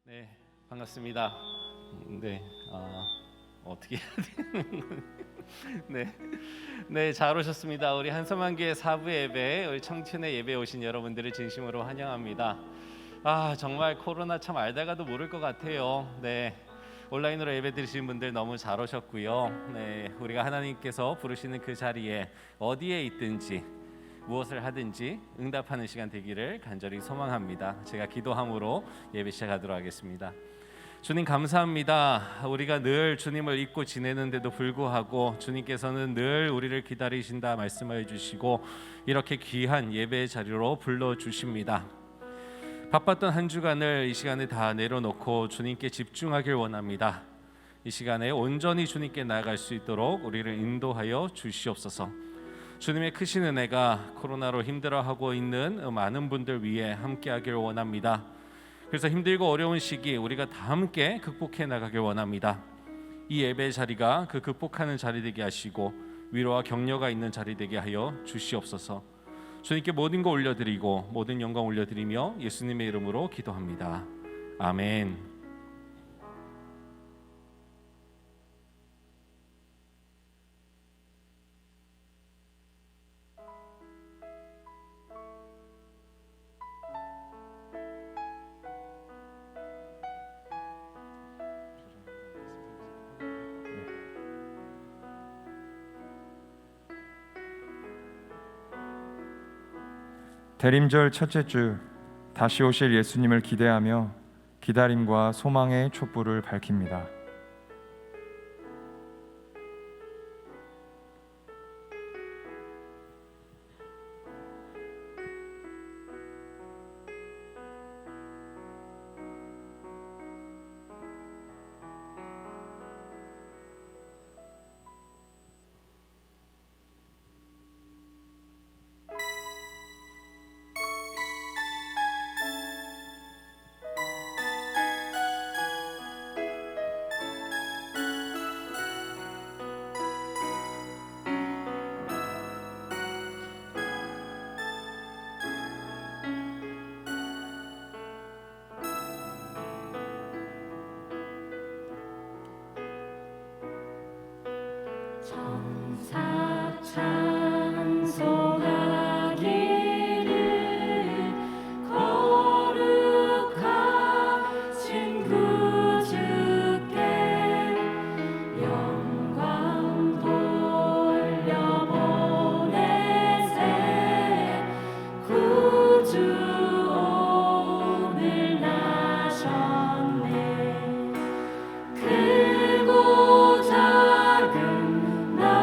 네, 반갑습니다. 네, 어떻게 해야 되는 건? 네, 네, 잘 오셨습니다. 우리 한섬한교회 사부 예배, 우리 청춘의 예배 오신 여러분들을 진심으로 환영합니다. 정말 코로나 참 알다가도 모를 것 같아요. 네, 온라인으로 예배 드리시는 분들 너무 잘 오셨고요. 네, 우리가 하나님께서 부르시는 그 자리에 어디에 있든지 무엇을 하든지 응답하는 시간 되기를 간절히 소망합니다. 제가 기도함으로 예배 시작하도록 하겠습니다. 주님 감사합니다. 우리가 늘 주님을 잊고 지내는데도 불구하고 주님께서는 늘 우리를 기다리신다 말씀해 주시고 이렇게 귀한 예배의 자리로 불러주십니다. 바빴던 한 주간을 이 시간에 다 내려놓고 주님께 집중하길 원합니다. 이 시간에 온전히 주님께 나아갈 수 있도록 우리를 인도하여 주시옵소서. 주님의 크신 은혜가 코로나로 힘들어하고 있는 많은 분들 위해 함께하길 원합니다. 그래서 힘들고 어려운 시기 우리가 다 함께 극복해 나가길 원합니다. 이 예배 자리가 그 극복하는 자리 되게 하시고 위로와 격려가 있는 자리 되게 하여 주시옵소서. 주님께 모든 거 올려드리고 모든 영광 올려드리며 예수님의 이름으로 기도합니다. 아멘. 대림절 첫째 주, 다시 오실 예수님을 기대하며 기다림과 소망의 촛불을 밝힙니다. 천사 찬송하기를 거룩하신 구주께 영광 돌려보내세. 구주 오늘 나셨네. 크고 작은 나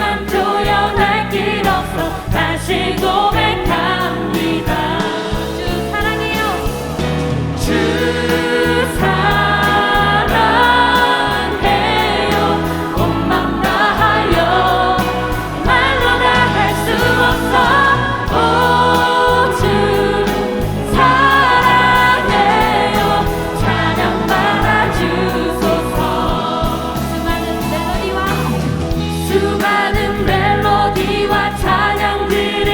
하지만 표현할 길 없어 다시 고백합니다. 주 사랑해요. 주 사랑해요. 온 맘 다하여 말로 다 할 수 없어. 오 주 사랑해요. 찬양 받아주소서. 수많은 멜로디와 찬양들을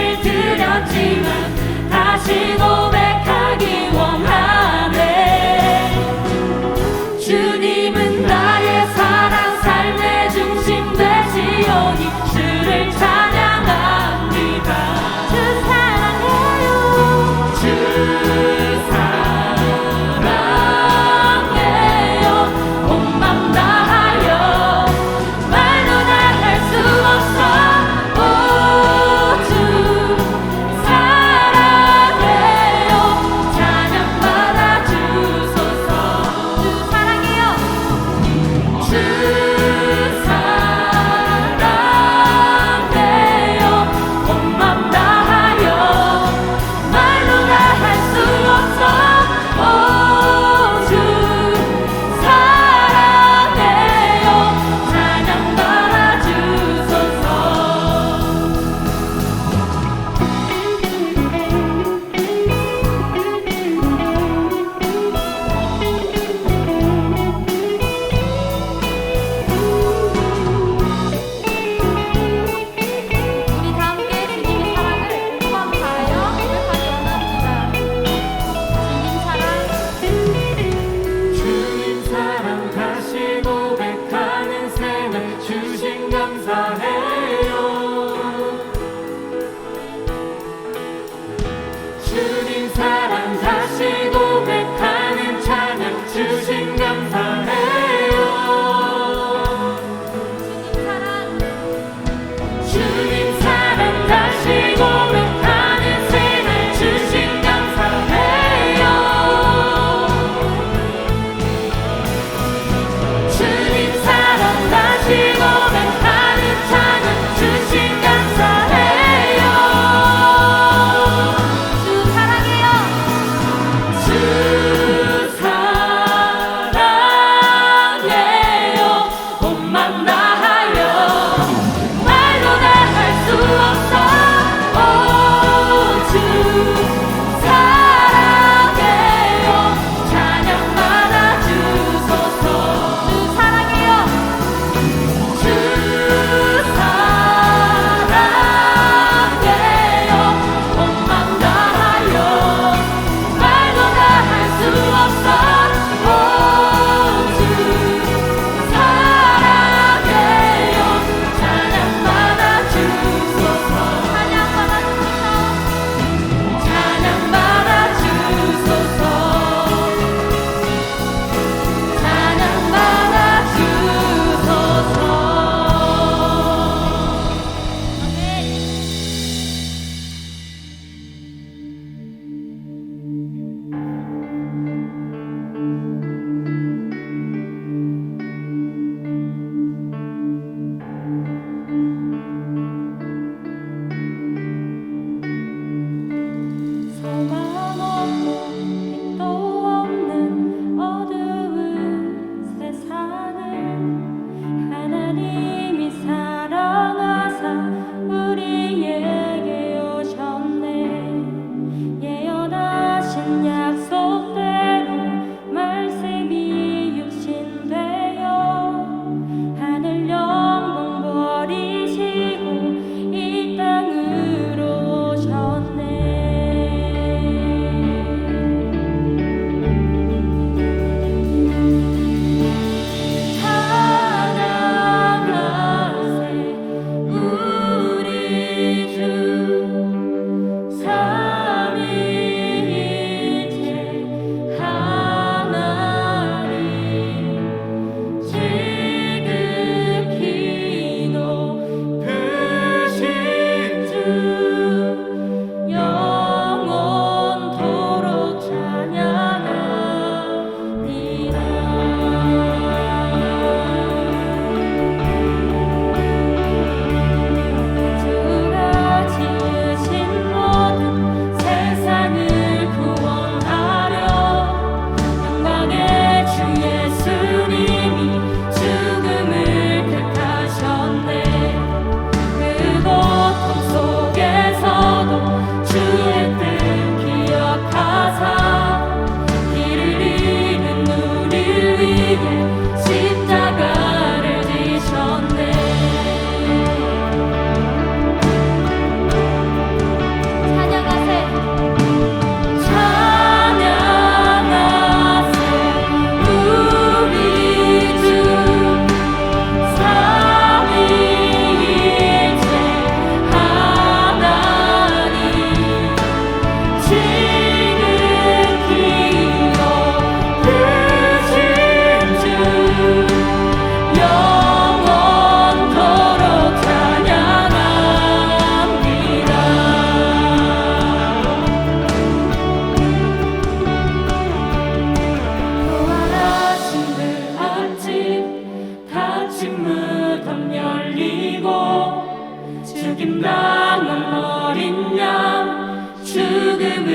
죽임당한 어린 양 죽음을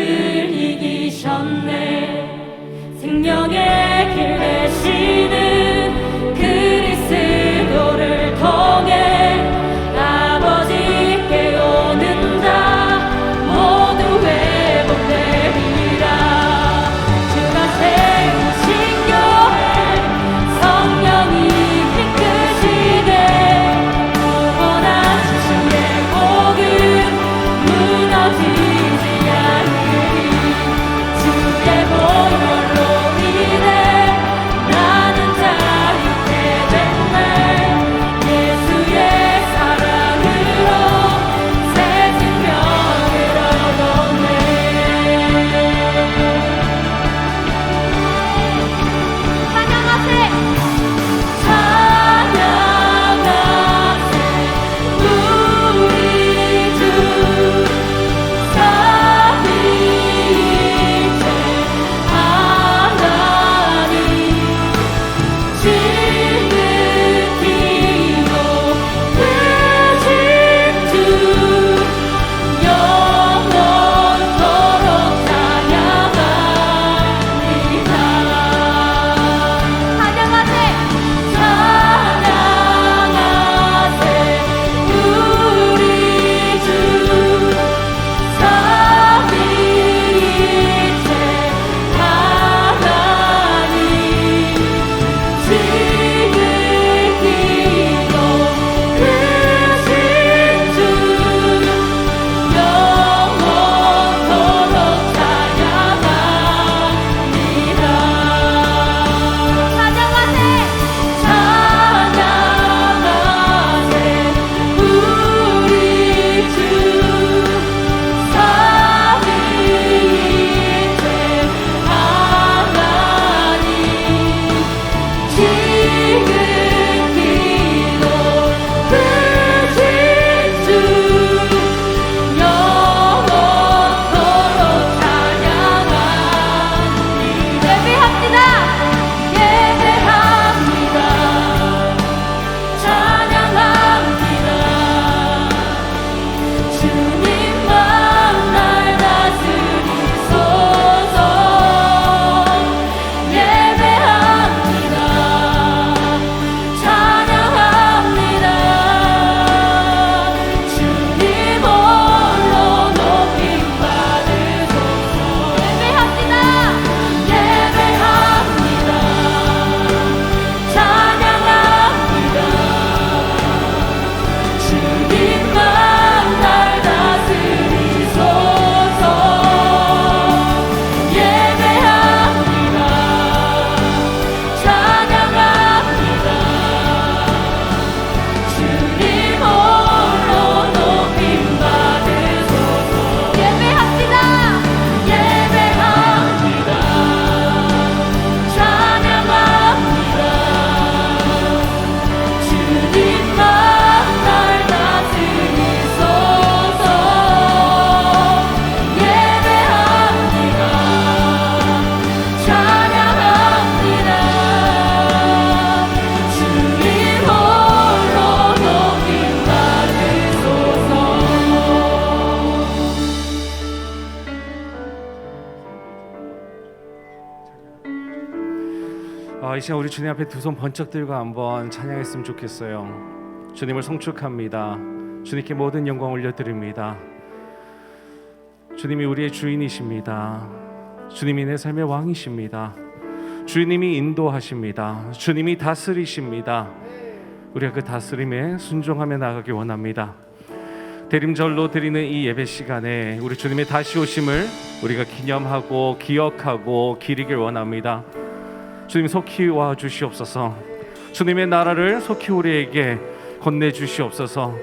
이기셨네. 생명의 길 되시는 그리스도를 통해 아버지께 오는 자 모두 회복되리라. 주가 세우신 교회 성령이 이끄시네. 구원한 주의 복은 무너지지 않으리. 주의 보혈로 인해 나는 자유케 됐네. 예수의 사랑으로 새 생명을 얻었네. 찬양하세 찬양하세 우리 주 삼위일체 하나님 지극히도 크신 주 영원토록 찬양합니다. 찬양하세 찬양하세 우리 주 삼위일체 하나님 지극히도 크신 주 영원토록 찬양합니다. 찬양하세 찬양하세 우리 주 삼위일체 하나님 지극히도 크신 주 영원토록 찬양합니다. 예배합니다. 예배합니다. 찬양합니다. 주님만 날 다스리소서. 예배합니다. 찬양합니다. 주님 홀로 높임 받으소서. 예배합니다. 예배합니다. 찬양합니다. 주님만 날 다스리소서. 예배합니다. 찬양합니다. 주님 홀로 높임 받으소서. 예배합니다. 예배합니다. 찬양합니다. 주님만 날 다스리소서. 예배합니다. 찬양합니다. 주님 홀로 높임 받으소서. 이 시간 우리 주님 앞에 두 손 번쩍 들고 한번 찬양했으면 좋겠어요. 주님을 송축합니다. 주님께 모든 영광 올려드립니다. 주님이 우리의 주인이십니다. 주님이 내 삶의 왕이십니다. 주님이 인도하십니다. 주님이 다스리십니다. 우리가 그 다스림에 순종하며 나가기 원합니다. 대림절로 드리는 이 예배 시간에 우리 주님의 다시 오심을 우리가 기념하고 기억하고 기리길 원합니다. 주님 속히 와 주시옵소서. 주님의 나라를 속히 우리에게 건네 주시옵소서.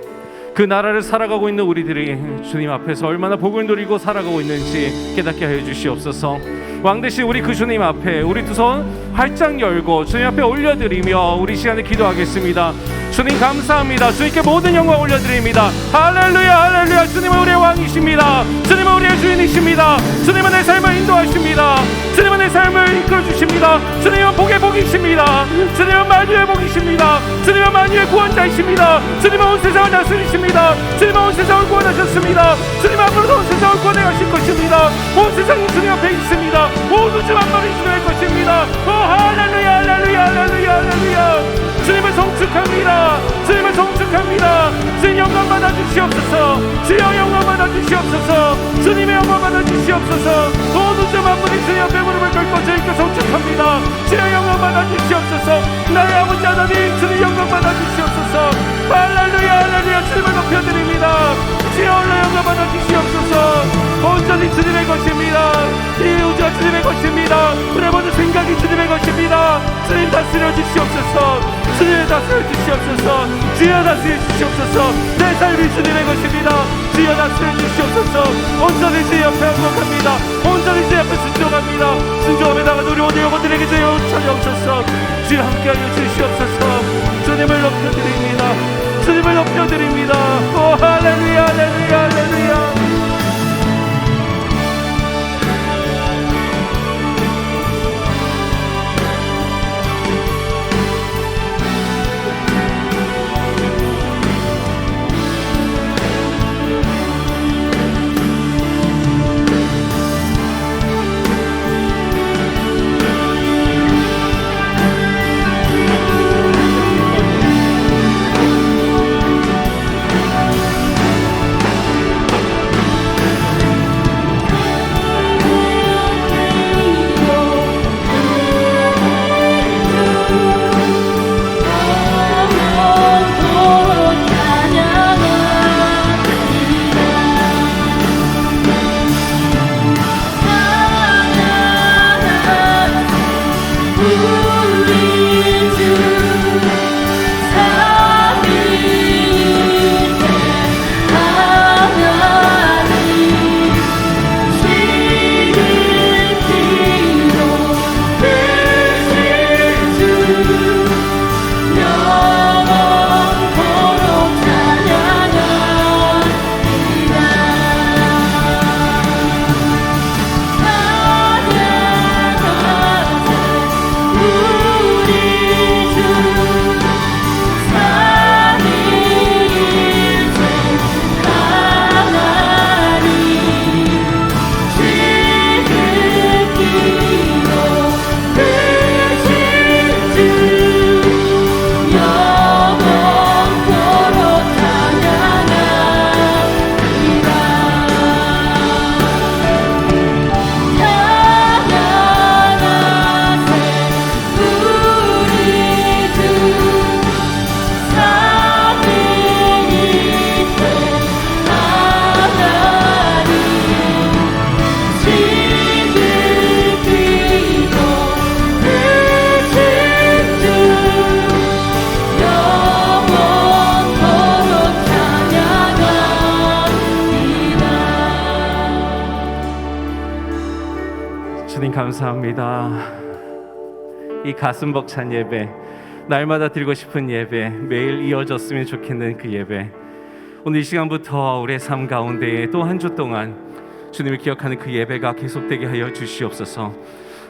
그 나라를 살아가고 있는 우리들이 주님 앞에서 얼마나 복을 누리고 살아가고 있는지 깨닫게 하여 주시옵소서. 왕 대신 우리 그 주님 앞에 우리 두 손 활짝 열고 주님 앞에 올려드리며 우리 시간에 기도하겠습니다. 주님 감사합니다. 주님께 모든 영광 올려드립니다. 할렐루야 할렐루야. 주님은 우리의 왕이십니다. 주님은 우리의 주인이십니다. 주님은 내 삶을 인도하십니다. 주님은 내 삶을 이끌어주십니다. 주님은 복의 복이십니다. 주님은 만유의 복이십니다. 주님은 만유의 구원자이십니다. 주님은 온 세상을 다스리십니다. 주님은 온 세상을 구원하셨습니다. 주님 앞으로도 온 세상을 구원해 것입니다. 온 세상이 주님 앞에 있습니다. 온 우주 만물이 주님의 것입니다. 오 할렐루야 할렐루야 할렐루야 할렐루야. 주님을 송축합니다. 주님을 송축합니다. 주님 영광 받아 주시옵소서. 주여 영광 받아 주시옵소서. 주님의 영광 받아 주시옵소서. 온 우주 만물이 주님 앞에 무릎을 꿇고 주님께 송축합니다. 주여 영광 받아 주시옵소서. 나의 아버지 하나님 주님 영광 받아 주시옵소서. 할렐루야 할렐루야. 주님을 높여드립니다. 주여 영광 받아 주시옵소서. 온전히 주님의 것입니다. 이 우주가 주님의 것입니다. 우리의 모든 생각이 주님의 것입니다. 주님 다스려 주시옵소서. 주님 다스려 주시옵소서. 주여 다스려 주시옵소서. 내 삶이 주님의 것입니다. 주여 다스려 주시옵소서. 온전히 주의 옆에 항복합니다. 온전히 주의 옆에 순종합니다. 순종함에 나가는 우리 모든 영혼들에게 주여 찾아오셔서 주여 함께하여 주시옵소서. 주님을 높여드립니다. 주님을 높여드립니다. 오 할렐루야 할렐루야 할렐루야. 감사합니다. 이 가슴 벅찬 예배, 날마다 드리고 싶은 예배, 매일 이어졌으면 좋겠는 그 예배, 오늘 이 시간부터 우리의 삶 가운데 또 한 주 동안 주님을 기억하는 그 예배가 계속되게 하여 주시옵소서.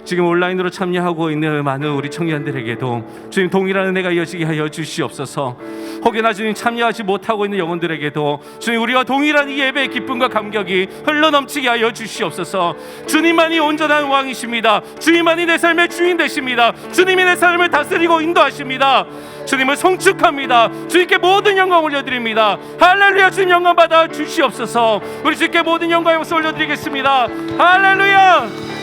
지금 온라인으로 참여하고 있는 많은 우리 청년들에게도 주님 동일한 은혜가 이어지게 하여 주시옵소서. 혹여나 주님 참여하지 못하고 있는 영혼들에게도 주님 우리와 동일한 이 예배의 기쁨과 감격이 흘러넘치게 하여 주시옵소서. 주님만이 온전한 왕이십니다. 주님만이 내 삶의 주인 되십니다. 주님이 내 삶을 다스리고 인도하십니다. 주님을 송축합니다. 주님께 모든 영광 올려드립니다. 할렐루야. 주님 영광 받아 주시옵소서. 우리 주님께 모든 영광 영광 올려드리겠습니다. 할렐루야.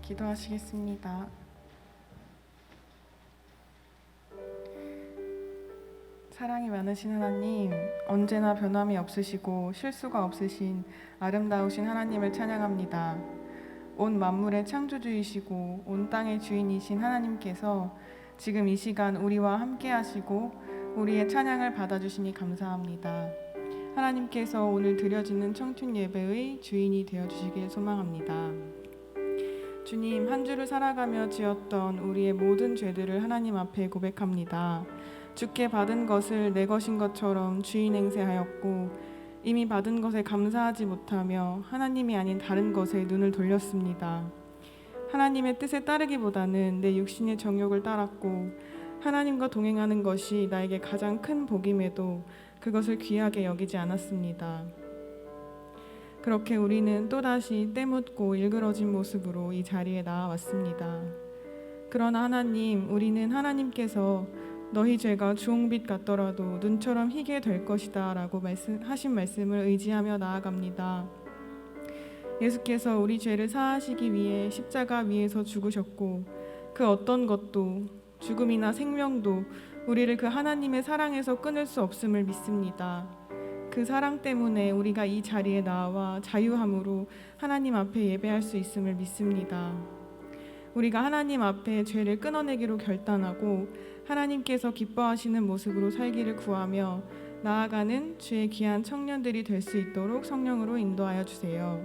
기도하시겠습니다. 사랑이 많으신 하나님, 언제나 변함이 없으시고 실수가 없으신 아름다우신 하나님을 찬양합니다. 온 만물의 창조주이시고 온 땅의 주인이신 하나님께서 지금 이 시간 우리와 함께 하시고 우리의 찬양을 받아주시니 감사합니다. 하나님께서 오늘 드려지는 청춘 예배의 주인이 되어주시길 소망합니다. 주님, 한 주를 살아가며 지었던 우리의 모든 죄들을 하나님 앞에 고백합니다. 주께 받은 것을 내 것인 것처럼 주인 행세하였고 이미 받은 것에 감사하지 못하며 하나님이 아닌 다른 것에 눈을 돌렸습니다. 하나님의 뜻에 따르기보다는 내 육신의 정욕을 따랐고 하나님과 동행하는 것이 나에게 가장 큰 복임에도 그것을 귀하게 여기지 않았습니다. 그렇게 우리는 또다시 때묻고 일그러진 모습으로 이 자리에 나와왔습니다. 그러나 하나님, 우리는 하나님께서 너희 죄가 주홍빛 같더라도 눈처럼 희게 될 것이다 라고 하신 말씀을 의지하며 나아갑니다. 예수께서 우리 죄를 사하시기 위해 십자가 위에서 죽으셨고 그 어떤 것도 죽음이나 생명도 우리를 그 하나님의 사랑에서 끊을 수 없음을 믿습니다. 그 사랑 때문에 우리가 이 자리에 나와 자유함으로 하나님 앞에 예배할 수 있음을 믿습니다. 우리가 하나님 앞에 죄를 끊어내기로 결단하고 하나님께서 기뻐하시는 모습으로 살기를 구하며 나아가는 주의 귀한 청년들이 될 수 있도록 성령으로 인도하여 주세요.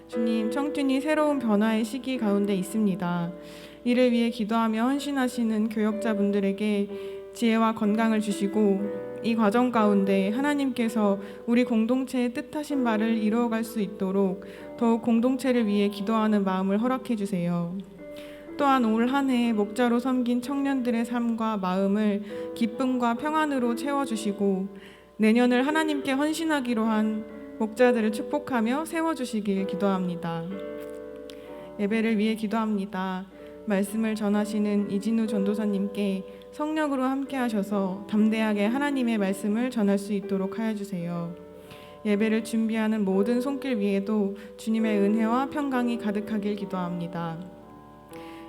주님, 청춘이 새로운 변화의 시기 가운데 있습니다. 이를 위해 기도하며 헌신하시는 교역자분들에게 지혜와 건강을 주시고 이 과정 가운데 하나님께서 우리 공동체의 뜻하신 바를 이루어갈 수 있도록 더욱 공동체를 위해 기도하는 마음을 허락해 주세요. 또한 올 한 해 목자로 섬긴 청년들의 삶과 마음을 기쁨과 평안으로 채워주시고 내년을 하나님께 헌신하기로 한 목자들을 축복하며 세워주시길 기도합니다. 예배를 위해 기도합니다. 말씀을 전하시는 이진우 전도사님께 성령으로 함께 하셔서 담대하게 하나님의 말씀을 전할 수 있도록 하여 주세요. 예배를 준비하는 모든 손길 위에도 주님의 은혜와 평강이 가득하길 기도합니다.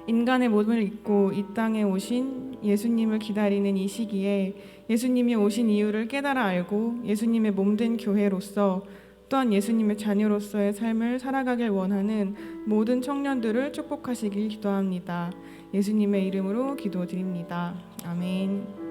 인간의 몸을 입고 이 땅에 오신 예수님을 기다리는 이 시기에 예수님이 오신 이유를 깨달아 알고 예수님의 몸된 교회로서 또한 예수님의 자녀로서의 삶을 살아가길 원하는 모든 청년들을 축복하시길 기도합니다. 예수님의 이름으로 기도드립니다. 아멘.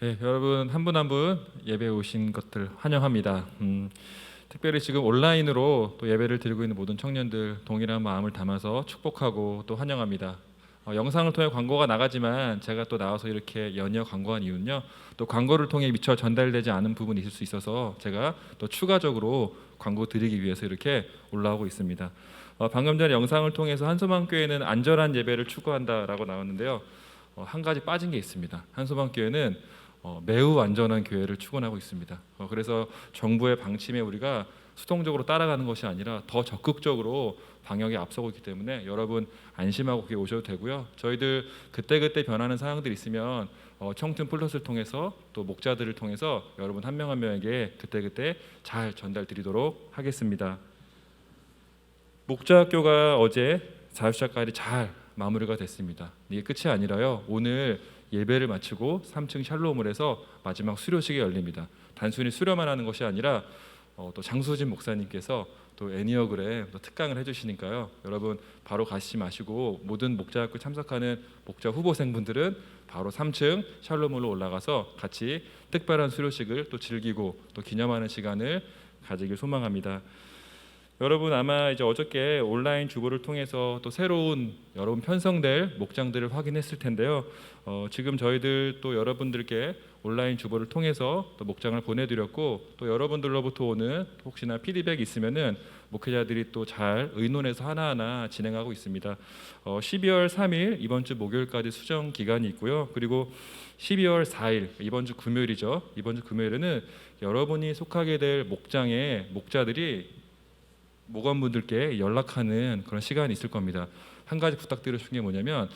네, 여러분 한 분 한 분 예배에 오신 것들 환영합니다. 특별히 지금 온라인으로 또 예배를 드리고 있는 모든 청년들 동일한 마음을 담아서 축복하고 또 환영합니다. 영상을 통해 광고가 나가지만 제가 또 나와서 이렇게 연이어 광고한 이유는요, 또 광고를 통해 미처 전달되지 않은 부분이 있을 수 있어서 제가 또 추가적으로 광고 드리기 위해서 이렇게 올라오고 있습니다. 방금 전에 영상을 통해서 한소망교회는 안전한 예배를 추구한다라고 나왔는데요, 한 가지 빠진 게 있습니다. 한소망교회는 매우 안전한 교회를 추구하고 있습니다. 그래서 정부의 방침에 우리가 수동적으로 따라가는 것이 아니라 더 적극적으로 방역에 앞서고 있기 때문에 여러분 안심하고 거기 오셔도 되고요. 저희들 그때그때 변하는 상황들이 있으면 청춘 플러스를 통해서 또 목자들을 통해서 여러분 한 명 한 명에게 그때그때 잘 전달드리도록 하겠습니다. 목자학교가 어제 자유시작까지 잘 마무리가 됐습니다. 이게 끝이 아니라요, 오늘 예배를 마치고 3층 샬롬을 해서 마지막 수료식이 열립니다. 단순히 수료만 하는 것이 아니라 또 장수진 목사님께서 또 애니어그램 또 특강을 해주시니까요. 여러분 바로 가시지 마시고 모든 목자학교 참석하는 목자 후보생분들은 바로 3층 샬롬홀로 올라가서 같이 특별한 수료식을 또 즐기고 또 기념하는 시간을 가지길 소망합니다. 여러분 아마 이제 어저께 온라인 주보를 통해서 또 새로운 여러분 편성될 목장들을 확인했을 텐데요. 지금 저희들 또 여러분들께 온라인 주보를 통해서 또 목장을 보내드렸고 또 여러분들로부터 오는 혹시나 피드백이 있으면은 목회자들이 또 잘 의논해서 하나하나 진행하고 있습니다. 12월 3일 이번 주 목요일까지 수정 기간이 있고요. 그리고 12월 4일 이번 주 금요일이죠. 이번 주 금요일에는 여러분이 속하게 될 목장의 목자들이 목원분들께 연락하는 그런 시간이 있을 겁니다. 한 가지 부탁드리고 싶은 게 뭐냐면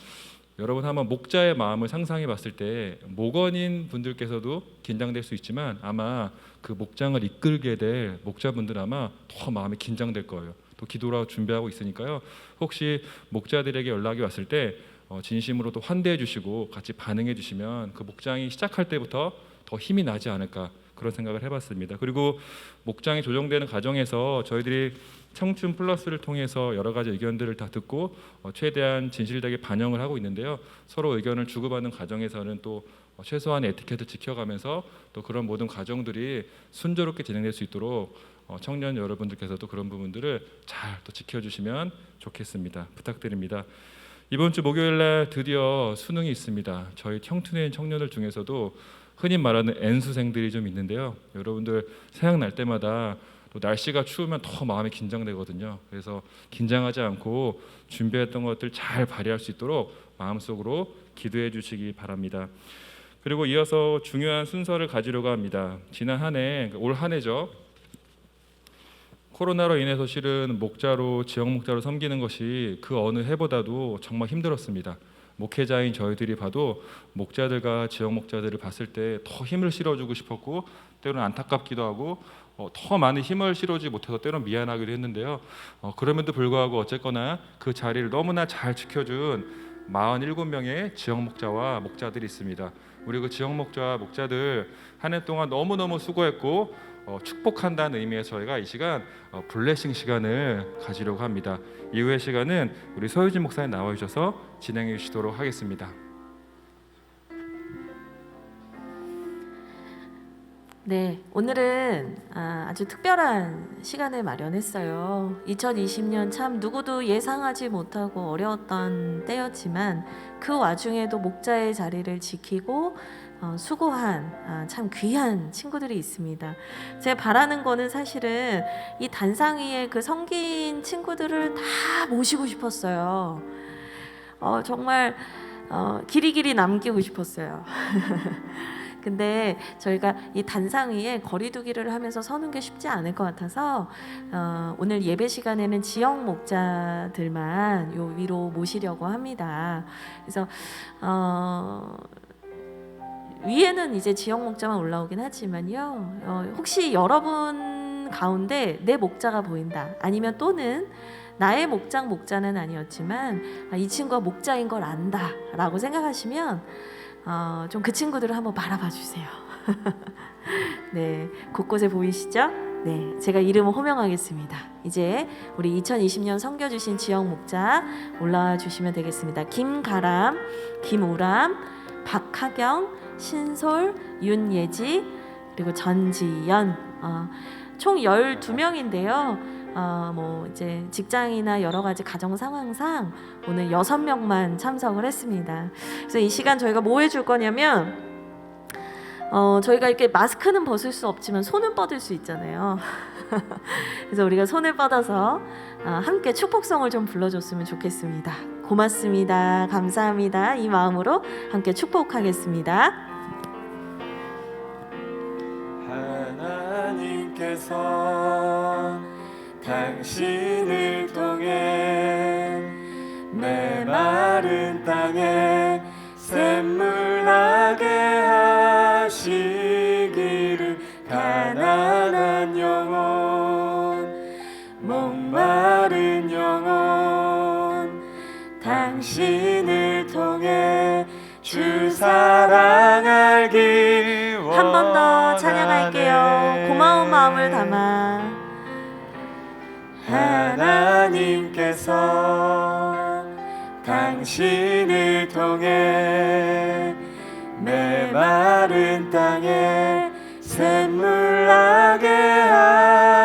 여러분 한번 목자의 마음을 상상해 봤을 때 목원인 분들께서도 긴장될 수 있지만 아마 그 목장을 이끌게 될 목자분들 아마 더 마음이 긴장될 거예요. 또 기도로 준비하고 있으니까요. 혹시 목자들에게 연락이 왔을 때 진심으로 또 환대해 주시고 같이 반응해 주시면 그 목장이 시작할 때부터 더 힘이 나지 않을까 그런 생각을 해봤습니다. 그리고 목장이 조정되는 과정에서 저희들이 청춘 플러스를 통해서 여러 가지 의견들을 다 듣고 최대한 진실되게 반영을 하고 있는데요. 서로 의견을 주고받는 과정에서는 또 최소한의 에티켓을 지켜가면서 또 그런 모든 과정들이 순조롭게 진행될 수 있도록 청년 여러분들께서도 그런 부분들을 잘 또 지켜주시면 좋겠습니다. 부탁드립니다. 이번 주 목요일날 드디어 수능이 있습니다. 저희 청춘의 청년들 중에서도 흔히 말하는 N수생들이 좀 있는데요. 여러분들 생각날 때마다 또 날씨가 추우면 더 마음이 긴장되거든요. 그래서 긴장하지 않고 준비했던 것들 잘 발휘할 수 있도록 마음속으로 기도해 주시기 바랍니다. 그리고 이어서 중요한 순서를 가지려고 합니다. 지난 한 해, 올 한 해죠. 코로나로 인해서 실은 목자로 지역 목자로 섬기는 것이 그 어느 해보다도 정말 힘들었습니다. 목회자인 저희들이 봐도 목자들과 지역 목자들을 봤을 때 더 힘을 실어주고 싶었고 때로는 안타깝기도 하고 더 많은 힘을 실어주지 못해서 때로는 미안하기도 했는데요. 그럼에도 불구하고 어쨌거나 그 자리를 너무나 잘 지켜준 47명의 지역 목자와 목자들이 있습니다. 우리 그 지역 목자와 목자들 한 해 동안 너무너무 수고했고 축복한다는 의미에서 저희가 이 시간 블레싱 시간을 가지려고 합니다. 이후의 시간은 우리 서유진 목사님 나와 주셔서 진행해 주시도록 하겠습니다. 네, 오늘은 아주 특별한 시간을 마련했어요. 2020년 참 누구도 예상하지 못하고 어려웠던 때였지만 그 와중에도 목자의 자리를 지키고 수고한 참 귀한 친구들이 있습니다. 제가 바라는 거는 사실은 이 단상 위에 그 섬긴 친구들을 다 모시고 싶었어요. 정말 길이길이 남기고 싶었어요. 근데 저희가 이 단상 위에 거리두기를 하면서 서는 게 쉽지 않을 것 같아서 오늘 예배 시간에는 지역 목자들만 요 위로 모시려고 합니다. 그래서 위에는 이제 지역 목자만 올라오긴 하지만요. 혹시 여러분 가운데 내 목자가 보인다. 아니면 또는 나의 목자는 아니었지만 이 친구가 목자인 걸 안다라고 생각하시면 좀 그 친구들을 한번 바라봐 주세요. 네, 곳곳에 보이시죠? 네, 제가 이름을 호명하겠습니다. 이제 우리 2020년 섬겨주신 지역 목자 올라와 주시면 되겠습니다. 김가람, 김우람, 박하경, 신솔, 윤예지, 그리고 전지연, 총 12명인데요. 뭐 이제 직장이나 여러 가지 가정 상황상 오늘 6명만 참석을 했습니다. 그래서 이 시간 저희가 뭐 해줄 거냐면 저희가 이렇게 마스크는 벗을 수 없지만 손은 뻗을 수 있잖아요. 그래서 우리가 손을 뻗어서 함께 축복성을 좀 불러줬으면 좋겠습니다. 고맙습니다. 감사합니다. 이 마음으로 함께 축복하겠습니다. 하나님께서 당신을 통해 메마른 땅에 샘물 나게 하시기를 가난한 영혼 목마른 영혼 당신을 통해 주 사랑 알기 한 번 더 찬양할게요. 고마운 마음 마음을 담아 하나님께서 당신을 통해 메마른 땅에 샘물 나게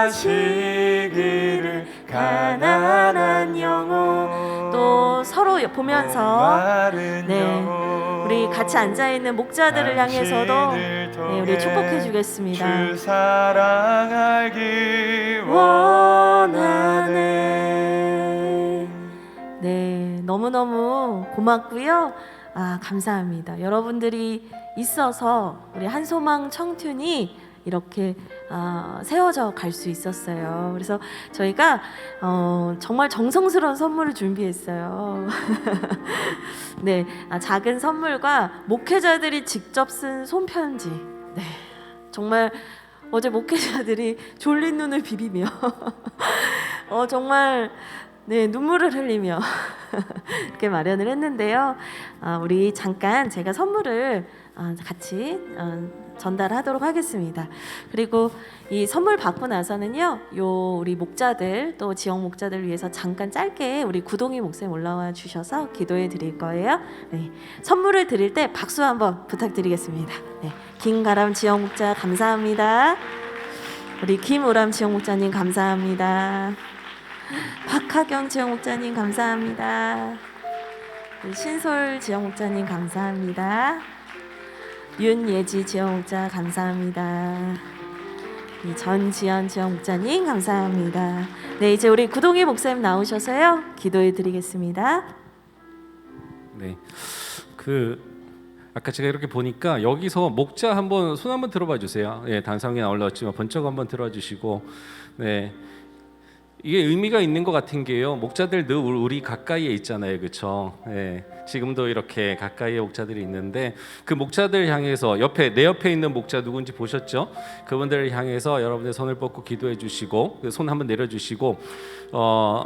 하시기를 가난한 영혼 또 서로 보면서 메마른 네, 영혼 우리 같이 앉아있는 목자들을 향해서도 네, 우리 축복해 주겠습니다. 주 사랑 알기 원하네. 네, 너무너무 고맙고요. 감사합니다. 여러분들이 있어서 우리 한소망 청춘이 이렇게 세워져 갈 수 있었어요. 그래서 저희가 정말 정성스러운 선물을 준비했어요. 네, 작은 선물과 목회자들이 직접 쓴 손편지. 네, 정말 어제 목회자들이 졸린 눈을 비비며 정말 네, 눈물을 흘리며 이렇게 마련을 했는데요. 우리 잠깐 제가 선물을 같이 전달하도록 하겠습니다. 그리고 이 선물 받고 나서는요, 우리 목자들 또 지역 목자들 위해서 잠깐 짧게 우리 구동희 목사님 올라와 주셔서 기도해 드릴 거예요. 네, 선물을 드릴 때 박수 한번 부탁드리겠습니다. 네, 김가람 지역 목자 감사합니다. 우리 김우람 지역 목자님 감사합니다. 박하경 지역 목자님 감사합니다. 신솔 지역 목자님 감사합니다. 윤예지 지역 목자 감사합니다. 전지연 지역 목자님 감사합니다. 네, 이제 우리 구동희 목사님 나오셔서요 기도해 드리겠습니다. 네, 아까 제가 이렇게 보니까 여기서 목자 한번 손 한번 들어봐 주세요. 예, 단상에 올라왔지만 번쩍 한번 들어와 주시고, 네. 이게 의미가 있는 것 같은 게요. 목자들 늘 우리 가까이에 있잖아요, 그렇죠? 네, 지금도 이렇게 가까이에 목자들이 있는데 그 목자들 향해서 내 옆에 있는 목자 누군지 보셨죠? 그분들을 향해서 여러분들 손을 뻗고 기도해 주시고 손 한번 내려주시고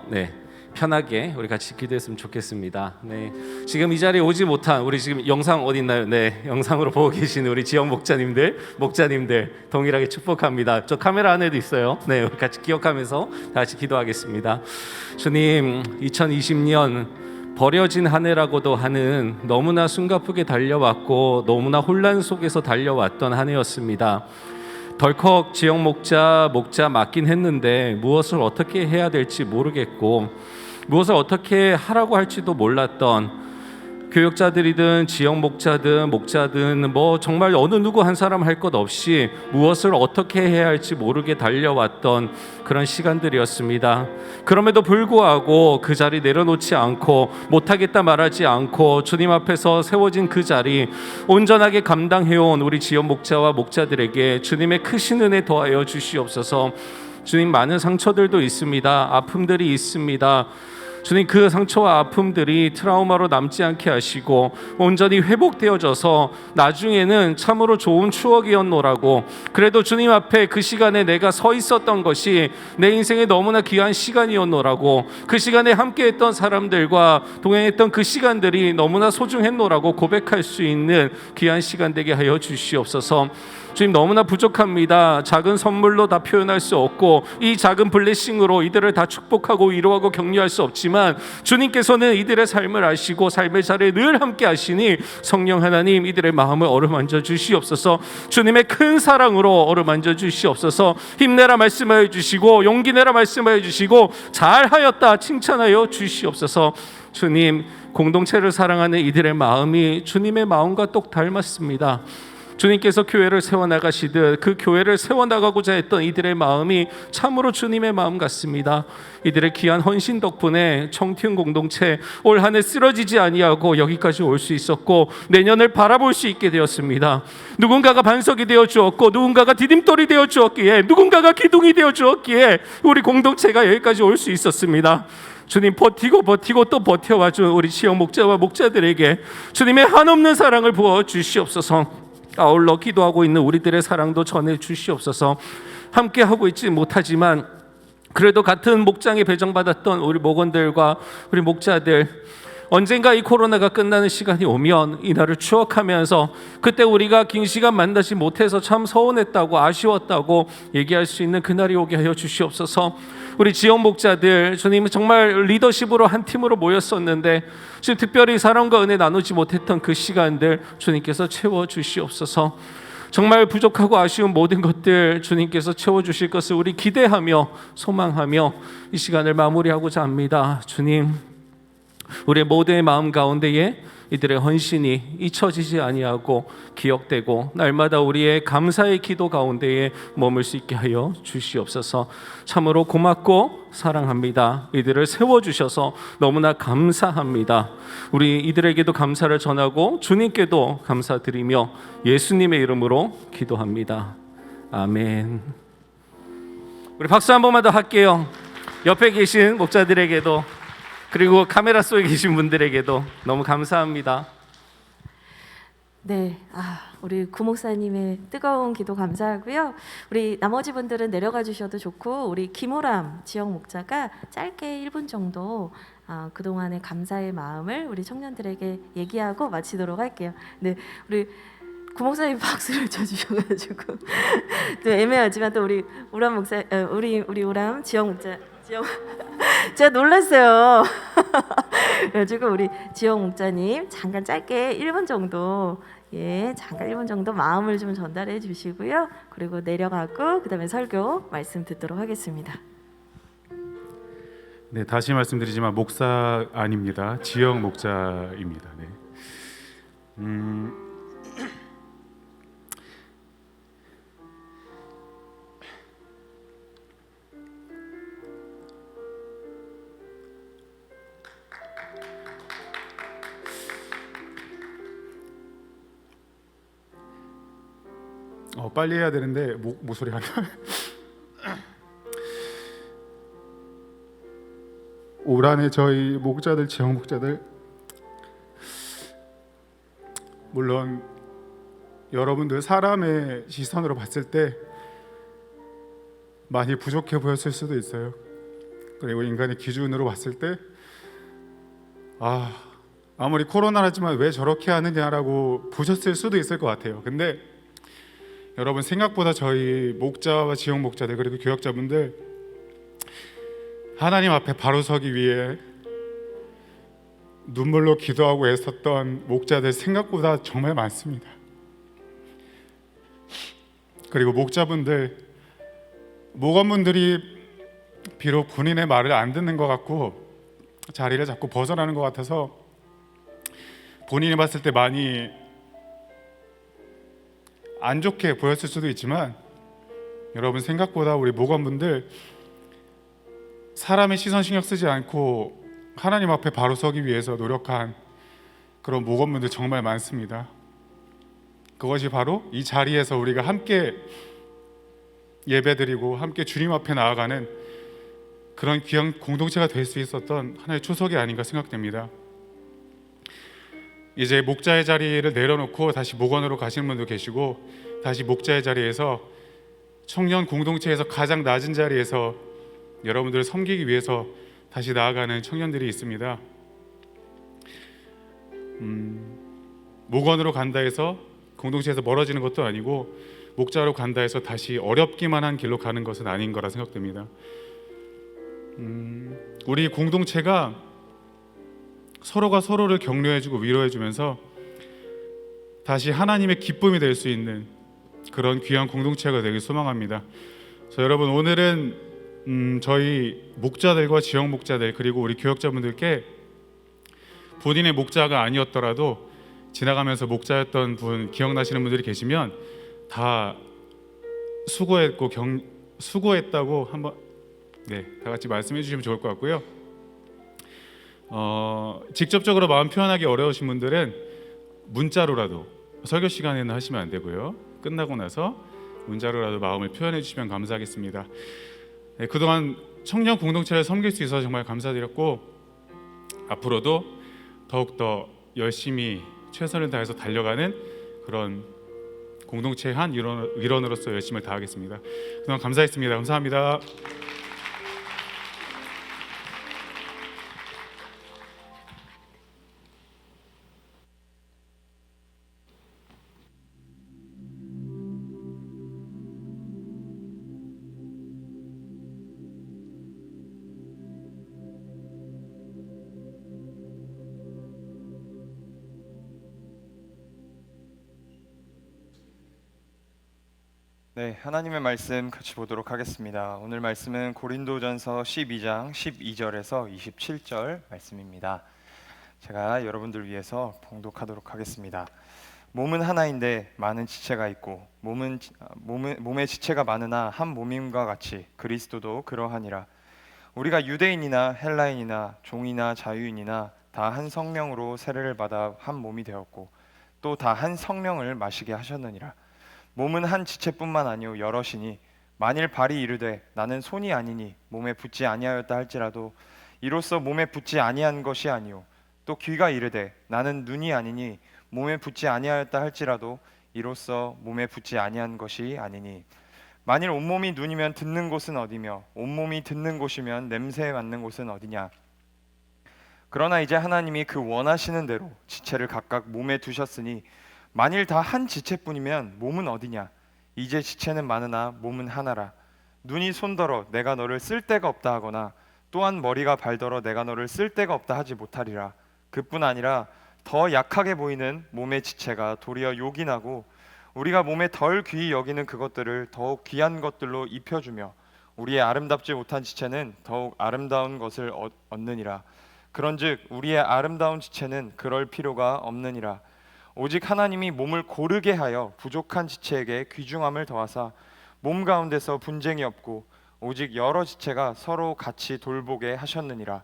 네. 편하게 우리 같이 기도했으면 좋겠습니다. 네, 지금 이 자리에 오지 못한 우리 지금 영상 어디 있나요? 네, 영상으로 보고 계시는 우리 지역 목자님들 동일하게 축복합니다. 저 카메라 안에도 있어요. 네, 우리 같이 기억하면서 같이 기도하겠습니다. 주님, 2020년 버려진 한 해라고도 하는 너무나 숨가쁘게 달려왔고 너무나 혼란 속에서 달려왔던 한 해였습니다. 덜컥 지역 목자 맡긴 했는데 무엇을 어떻게 해야 될지 모르겠고 무엇을 어떻게 하라고 할지도 몰랐던 교역자들이든 지역 목자든 뭐 정말 어느 누구 한 사람 할 것 없이 무엇을 어떻게 해야 할지 모르게 달려왔던 그런 시간들이었습니다. 그럼에도 불구하고 그 자리 내려놓지 않고 못하겠다 말하지 않고 주님 앞에서 세워진 그 자리 온전하게 감당해온 우리 지역 목자와 목자들에게 주님의 크신 은혜 더하여 주시옵소서. 주님, 많은 상처들도 있습니다. 아픔들이 있습니다. 주님, 그 상처와 아픔들이 트라우마로 남지 않게 하시고 온전히 회복되어져서 나중에는 참으로 좋은 추억이었노라고, 그래도 주님 앞에 그 시간에 내가 서 있었던 것이 내 인생에 너무나 귀한 시간이었노라고, 그 시간에 함께했던 사람들과 동행했던 그 시간들이 너무나 소중했노라고 고백할 수 있는 귀한 시간 되게 하여 주시옵소서. 주님, 너무나 부족합니다. 작은 선물로 다 표현할 수 없고 이 작은 블레싱으로 이들을 다 축복하고 위로하고 격려할 수 없지만 주님께서는 이들의 삶을 아시고 삶의 자리에 늘 함께 하시니 성령 하나님, 이들의 마음을 어루만져 주시옵소서. 주님의 큰 사랑으로 어루만져 주시옵소서. 힘내라 말씀하여 주시고 용기 내라 말씀하여 주시고 잘하였다 칭찬하여 주시옵소서. 주님, 공동체를 사랑하는 이들의 마음이 주님의 마음과 똑 닮았습니다. 주님께서 교회를 세워나가시듯 그 교회를 세워나가고자 했던 이들의 마음이 참으로 주님의 마음 같습니다. 이들의 귀한 헌신 덕분에 청춘 공동체 올 한 해 쓰러지지 아니하고 여기까지 올 수 있었고 내년을 바라볼 수 있게 되었습니다. 누군가가 반석이 되어 주었고 누군가가 디딤돌이 되어 주었기에 누군가가 기둥이 되어 주었기에 우리 공동체가 여기까지 올 수 있었습니다. 주님, 버티고 또 버텨와준 우리 지역 목자와 목자들에게 주님의 한없는 사랑을 부어 주시옵소서. 아울러 기도하고 있는 우리들의 사랑도 전해 주시옵소서. 함께 하고 있지 못하지만 그래도 같은 목장에 배정받았던 우리 목원들과 우리 목자들, 언젠가 이 코로나가 끝나는 시간이 오면 이날을 추억하면서 그때 우리가 긴 시간 만나지 못해서 참 서운했다고 아쉬웠다고 얘기할 수 있는 그날이 오게 하여 주시옵소서. 우리 지역 목자들, 주님 정말 리더십으로 한 팀으로 모였었는데 주님 특별히 사랑과 은혜 나누지 못했던 그 시간들 주님께서 채워 주시옵소서. 정말 부족하고 아쉬운 모든 것들 주님께서 채워주실 것을 우리 기대하며 소망하며 이 시간을 마무리하고자 합니다. 주님, 우리의 모두의 마음 가운데에 이들의 헌신이 잊혀지지 아니하고 기억되고 날마다 우리의 감사의 기도 가운데에 머물 수 있게 하여 주시옵소서. 참으로 고맙고 사랑합니다. 이들을 세워주셔서 너무나 감사합니다. 우리 이들에게도 감사를 전하고 주님께도 감사드리며 예수님의 이름으로 기도합니다. 아멘. 우리 박수 한 번만 더 할게요. 옆에 계신 목자들에게도 그리고 카메라 속에 계신 분들에게도 너무 감사합니다. 네, 우리 구목사님의 뜨거운 기도 감사하고요. 우리 나머지 분들은 내려가 주셔도 좋고 우리 김호람 지역 목자가 짧게 1분 정도 그동안의 감사의 마음을 우리 청년들에게 얘기하고 마치도록 할게요. 네, 우리 구목사님 박수를 쳐주셔가지고 또 애매하지만 또 우리 우람 목사, 우리 우람 지역 목자 제가 놀랐어요. 그래가지고 우리 지역 목자님 잠깐 짧게 1분 정도 잠깐 1분 정도 마음을 좀 전달해 주시고요. 그리고 내려가고 그다음에 설교 말씀 듣도록 하겠습니다. 네, 다시 말씀드리지만 목사 아닙니다. 지역 목자입니다. 네. 빨리 해야 되는데 목소리가 안 나요. 올 한해 저희 목자들, 지역 목자들 물론 여러분들 사람의 시선으로 봤을 때 많이 부족해 보였을 수도 있어요. 그리고 인간의 기준으로 봤을 때 아무리 코로나라지만 왜 저렇게 하느냐라고 보셨을 수도 있을 것 같아요. 근데 여러분 생각보다 저희 목자와 지역 목자들 그리고 교역자분들 하나님 앞에 바로 서기 위해 눈물로 기도하고 애썼던 목자들 생각보다 정말 많습니다. 그리고 목자분들, 목원분들이 비록 군인의 말을 안 듣는 것 같고 자리를 자꾸 벗어나는 것 같아서 본인이 봤을 때 많이 안 좋게 보였을 수도 있지만 여러분 생각보다 우리 목원분들 사람의 시선 신경 쓰지 않고 하나님 앞에 바로 서기 위해서 노력한 그런 목원분들 정말 많습니다. 그것이 바로 이 자리에서 우리가 함께 예배드리고 함께 주님 앞에 나아가는 그런 귀한 공동체가 될 수 있었던 하나의 초석이 아닌가 생각됩니다. 이제 목자의 자리를 내려놓고 다시 목원으로 가시는 분도 계시고 다시 목자의 자리에서 청년 공동체에서 가장 낮은 자리에서 여러분들을 섬기기 위해서 다시 나아가는 청년들이 있습니다. 목원으로 간다 해서 공동체에서 멀어지는 것도 아니고 목자로 간다 해서 다시 어렵기만 한 길로 가는 것은 아닌 거라 생각됩니다. 우리 공동체가 서로가 서로를 격려해주고 위로해주면서 다시 하나님의 기쁨이 될 수 있는 그런 귀한 공동체가 되길 소망합니다. 여러분 오늘은 저희 목자들과 지역 목자들 그리고 우리 교역자분들께 본인의 목자가 아니었더라도 지나가면서 목자였던 분 기억나시는 분들이 계시면 다 수고했다고 한번 다 같이 말씀해 주시면 좋을 것 같고요. 직접적으로 마음 표현하기 어려우신 분들은 문자로라도 설교 시간에는 하시면 안 되고요. 끝나고 나서 문자로라도 마음을 표현해 주시면 감사하겠습니다. 그동안 청년 공동체를 섬길 수 있어서 정말 감사드렸고 앞으로도 더욱더 열심히 최선을 다해서 달려가는 그런 공동체의 한 일원으로서 열심을 다하겠습니다. 그동안 감사했습니다. 감사합니다. 네, 하나님의 말씀 같이 보도록 하겠습니다. 오늘 말씀은 고린도전서 12장 12절에서 27절 말씀입니다. 제가 여러분들 위해서 봉독하도록 하겠습니다. 몸은 하나인데 많은 지체가 있고 몸의 지체가 많으나 한 몸임과 같이 그리스도도 그러하니라. 우리가 유대인이나 헬라인이나 종이나 자유인이나 다 한 성령으로 세례를 받아 한 몸이 되었고 또 다 한 성령을 마시게 하셨느니라. 몸은 한 지체뿐만 아니요 여럿이니 만일 발이 이르되 나는 손이 아니니 몸에 붙지 아니하였다 할지라도 이로써 몸에 붙지 아니한 것이 아니요 또 귀가 이르되 나는 눈이 아니니 몸에 붙지 아니하였다 할지라도 이로써 몸에 붙지 아니한 것이 아니니 만일 온몸이 눈이면 듣는 곳은 어디며 온몸이 듣는 곳이면 냄새에 맡는 곳은 어디냐. 그러나 이제 하나님이 그 원하시는 대로 지체를 각각 몸에 두셨으니 만일 다 한 지체뿐이면 몸은 어디냐. 이제 지체는 많으나 몸은 하나라. 눈이 손더러 내가 너를 쓸 데가 없다 하거나 또한 머리가 발더러 내가 너를 쓸 데가 없다 하지 못하리라. 그뿐 아니라 더 약하게 보이는 몸의 지체가 도리어 요긴하고 우리가 몸에 덜 귀히 여기는 그것들을 더욱 귀한 것들로 입혀주며 우리의 아름답지 못한 지체는 더욱 아름다운 것을 얻느니라. 그런즉 우리의 아름다운 지체는 그럴 필요가 없느니라. 오직 하나님이 몸을 고르게 하여 부족한 지체에게 귀중함을 더하사 몸 가운데서 분쟁이 없고 오직 여러 지체가 서로 같이 돌보게 하셨느니라.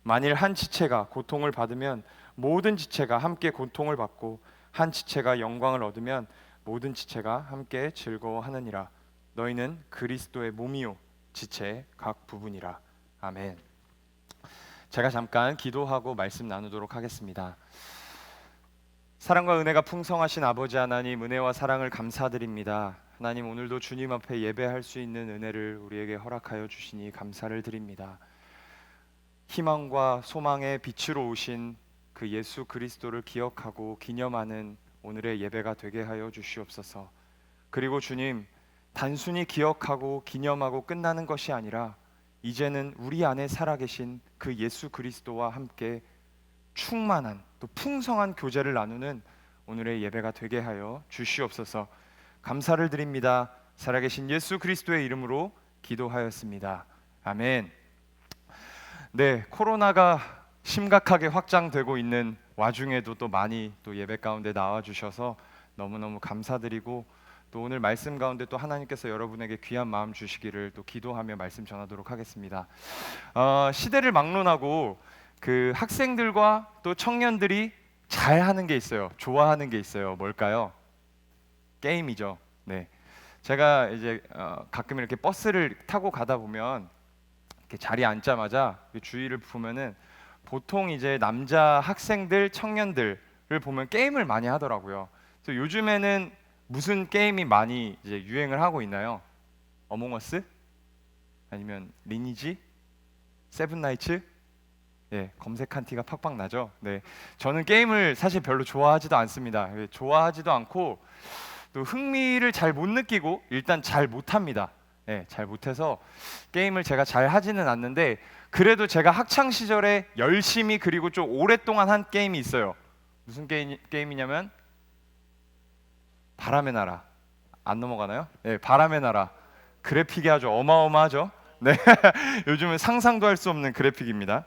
만일 한 지체가 고통을 받으면 모든 지체가 함께 고통을 받고 한 지체가 영광을 얻으면 모든 지체가 함께 즐거워하느니라. 너희는 그리스도의 몸이요 지체의 각 부분이라. 아멘. 제가 잠깐 기도하고 말씀 나누도록 하겠습니다. 사랑과 은혜가 풍성하신 아버지 하나님, 은혜와 사랑을 감사드립니다. 하나님, 오늘도 주님 앞에 예배할 수 있는 은혜를 우리에게 허락하여 주시니 감사를 드립니다. 희망과 소망의 빛으로 오신 그 예수 그리스도를 기억하고 기념하는 오늘의 예배가 되게 하여 주시옵소서. 그리고 주님, 단순히 기억하고 기념하고 끝나는 것이 아니라 이제는 우리 안에 살아계신 그 예수 그리스도와 함께 충만한 또 풍성한 교제를 나누는 오늘의 예배가 되게 하여 주시옵소서. 감사를 드립니다. 살아계신 예수 그리스도의 이름으로 기도하였습니다. 아멘. 네, 코로나가 심각하게 확장되고 있는 와중에도 또 많이 또 예배 가운데 나와 주셔서 너무너무 감사드리고 또 오늘 말씀 가운데 또 하나님께서 여러분에게 귀한 마음 주시기를 또 기도하며 말씀 전하도록 하겠습니다. 시대를 막론하고 그 학생들과 또 청년들이 잘하는 게 있어요. 좋아하는 게 있어요. 뭘까요? 게임이죠. 네, 제가 이제 가끔 이렇게 버스를 타고 가다 보면 이렇게 자리에 앉자마자 주위를 보면은 보통 이제 남자 학생들, 청년들을 보면 게임을 많이 하더라고요. 그래서 요즘에는 무슨 게임이 많이 이제 유행을 하고 있나요? 어몽어스? 아니면 리니지? 세븐나이츠? 예, 검색한 티가 팍팍 나죠. 네, 저는 게임을 사실 별로 좋아하지도 않습니다. 좋아하지도 않고 또 흥미를 잘 못 느끼고 일단 잘 못합니다. 네, 잘 못해서 게임을 제가 잘 하지는 않는데 그래도 제가 학창 시절에 열심히 그리고 좀 오랫동안 한 게임이 있어요. 무슨 게임이냐면 바람의 나라. 안 넘어가나요? 네, 바람의 나라. 그래픽이 아주 어마어마하죠. 네, 요즘은 상상도 할 수 없는 그래픽입니다.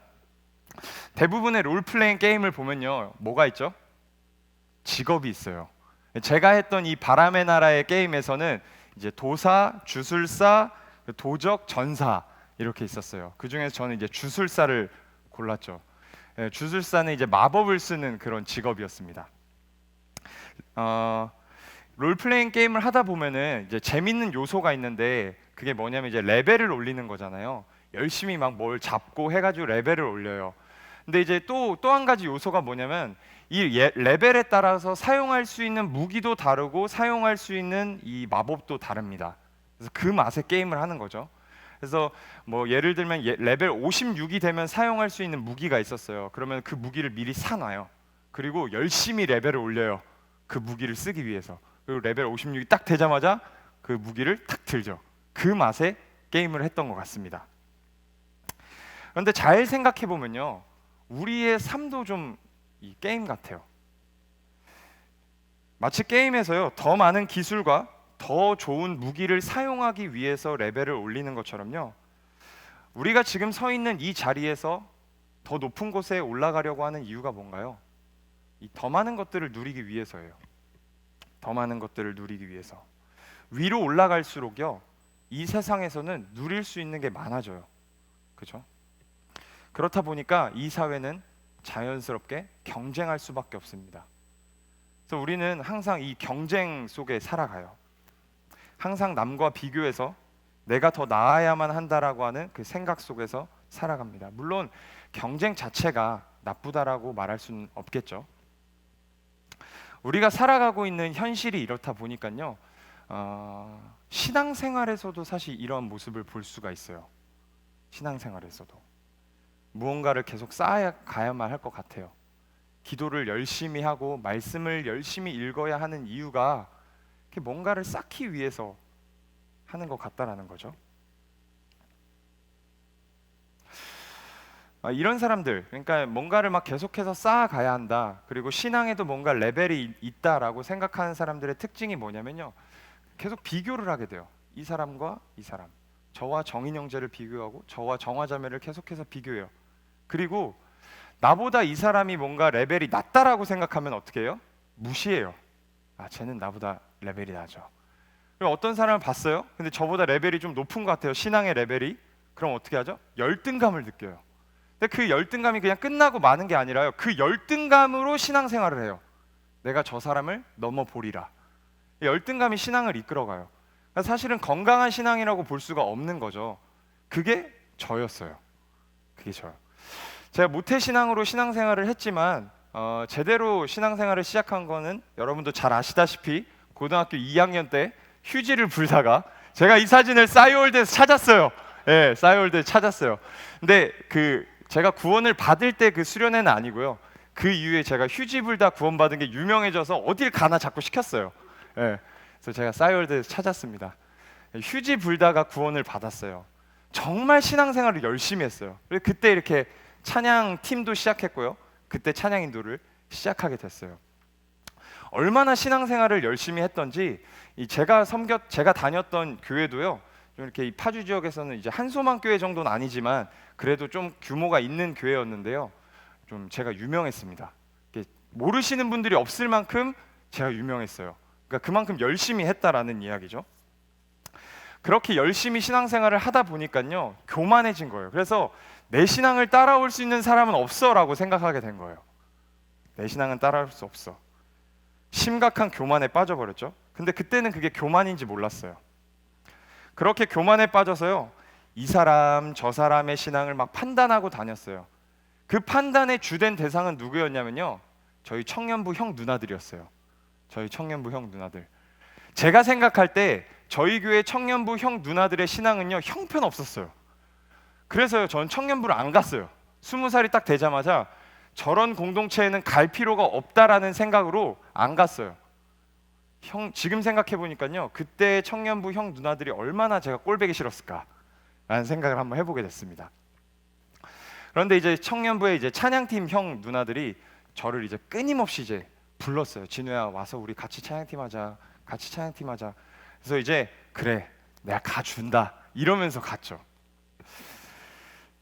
대부분의 롤플레잉 게임을 보면요, 뭐가 있죠? 직업이 있어요. 제가 했던 이 바람의 나라의 게임에서는 이제 도사, 주술사, 도적, 전사 이렇게 있었어요. 그 중에서 저는 이제 주술사를 골랐죠. 주술사는 이제 마법을 쓰는 그런 직업이었습니다. 롤플레잉 게임을 하다 보면은 이제 재밌는 요소가 있는데 그게 뭐냐면 이제 레벨을 올리는 거잖아요. 열심히 막 뭘 잡고 해가지고 레벨을 올려요. 근데 이제 또 한 가지 요소가 뭐냐면 이 레벨에 따라서 사용할 수 있는 무기도 다르고 사용할 수 있는 이 마법도 다릅니다. 그래서 그 맛에 게임을 하는 거죠. 그래서 뭐 예를 들면 레벨 56이 되면 사용할 수 있는 무기가 있었어요. 그러면 그 무기를 미리 사놔요. 그리고 열심히 레벨을 올려요. 그 무기를 쓰기 위해서. 그리고 레벨 56이 딱 되자마자 그 무기를 탁 들죠. 그 맛에 게임을 했던 것 같습니다. 그런데 잘 생각해 보면요, 우리의 삶도 좀 이 게임 같아요. 마치 게임에서요, 더 많은 기술과 더 좋은 무기를 사용하기 위해서 레벨을 올리는 것처럼요. 우리가 지금 서 있는 이 자리에서 더 높은 곳에 올라가려고 하는 이유가 뭔가요? 이 더 많은 것들을 누리기 위해서예요. 더 많은 것들을 누리기 위해서. 위로 올라갈수록요, 이 세상에서는 누릴 수 있는 게 많아져요. 그죠? 그렇다 보니까 이 사회는 자연스럽게 경쟁할 수밖에 없습니다. 그래서 우리는 항상 이 경쟁 속에 살아가요. 항상 남과 비교해서 내가 더 나아야만 한다라고 하는 그 생각 속에서 살아갑니다. 물론 경쟁 자체가 나쁘다라고 말할 수는 없겠죠. 우리가 살아가고 있는 현실이 이렇다 보니까요, 신앙생활에서도 사실 이런 모습을 볼 수가 있어요. 신앙생활에서도 무언가를 계속 쌓아가야만 할 것 같아요. 기도를 열심히 하고 말씀을 열심히 읽어야 하는 이유가 뭔가를 쌓기 위해서 하는 것 같다라는 거죠. 이런 사람들, 그러니까 뭔가를 막 계속해서 쌓아가야 한다, 그리고 신앙에도 뭔가 레벨이 있다라고 생각하는 사람들의 특징이 뭐냐면요, 계속 비교를 하게 돼요. 이 사람과 이 사람, 저와 정인 형제를 비교하고 저와 정화자매를 계속해서 비교해요. 그리고 나보다 이 사람이 뭔가 레벨이 낮다라고 생각하면 어떻게 해요? 무시해요. 쟤는 나보다 레벨이 낮아. 그럼 어떤 사람을 봤어요? 근데 저보다 레벨이 좀 높은 것 같아요, 신앙의 레벨이. 그럼 어떻게 하죠? 열등감을 느껴요. 근데 그 열등감이 그냥 끝나고 마는 게 아니라요, 그 열등감으로 신앙생활을 해요. 내가 저 사람을 넘어보리라. 열등감이 신앙을 이끌어가요. 그러니까 사실은 건강한 신앙이라고 볼 수가 없는 거죠. 그게 저였어요. 그게 저요. 제가 모태신앙으로 신앙생활을 했지만 제대로 신앙생활을 시작한 거는 여러분도 잘 아시다시피 고등학교 2학년 때 휴지를 불다가, 제가 이 사진을 싸이월드에서 찾았어요. 예, 싸이월드에서 찾았어요. 근데 제가 구원을 받을 때 그 수련회는 아니고요, 그 이후에 제가 휴지 불다 구원받은 게 유명해져서 어딜 가나 자꾸 시켰어요. 예, 그래서 제가 싸이월드에서 찾았습니다. 휴지 불다가 구원을 받았어요. 정말 신앙생활을 열심히 했어요. 그때 이렇게 찬양 팀도 시작했고요, 그때 찬양 인도를 시작하게 됐어요. 얼마나 신앙생활을 열심히 했던지, 제가 다녔던 교회도요, 좀 이렇게 이 파주 지역에서는 이제 한소망 교회 정도는 아니지만 그래도 좀 규모가 있는 교회였는데요, 좀 제가 유명했습니다. 모르시는 분들이 없을 만큼 제가 유명했어요. 그러니까 그만큼 열심히 했다라는 이야기죠. 그렇게 열심히 신앙생활을 하다 보니까요, 교만해진 거예요. 그래서 내 신앙을 따라올 수 있는 사람은 없어라고 생각하게 된 거예요. 내 신앙은 따라올 수 없어. 심각한 교만에 빠져버렸죠. 근데 그때는 그게 교만인지 몰랐어요. 그렇게 교만에 빠져서요, 이 사람 저 사람의 신앙을 막 판단하고 다녔어요. 그 판단의 주된 대상은 누구였냐면요, 저희 청년부 형 누나들이었어요. 저희 청년부 형 누나들. 제가 생각할 때 저희 교회 청년부 형 누나들의 신앙은요, 형편없었어요. 그래서요, 저는 청년부를 안 갔어요. 20살이 딱 되자마자 저런 공동체에는 갈 필요가 없다라는 생각으로 안 갔어요. 지금 생각해 보니까요, 그때 청년부 형 누나들이 얼마나 제가 꼴보기 싫었을까라는 생각을 한번 해보게 됐습니다. 그런데 이제 청년부의 이제 찬양팀 형 누나들이 저를 이제 끊임없이 이제 불렀어요. 진우야, 와서 우리 같이 찬양팀 하자, 같이 찬양팀 하자. 그래서 이제 그래, 내가 가준다 이러면서 갔죠.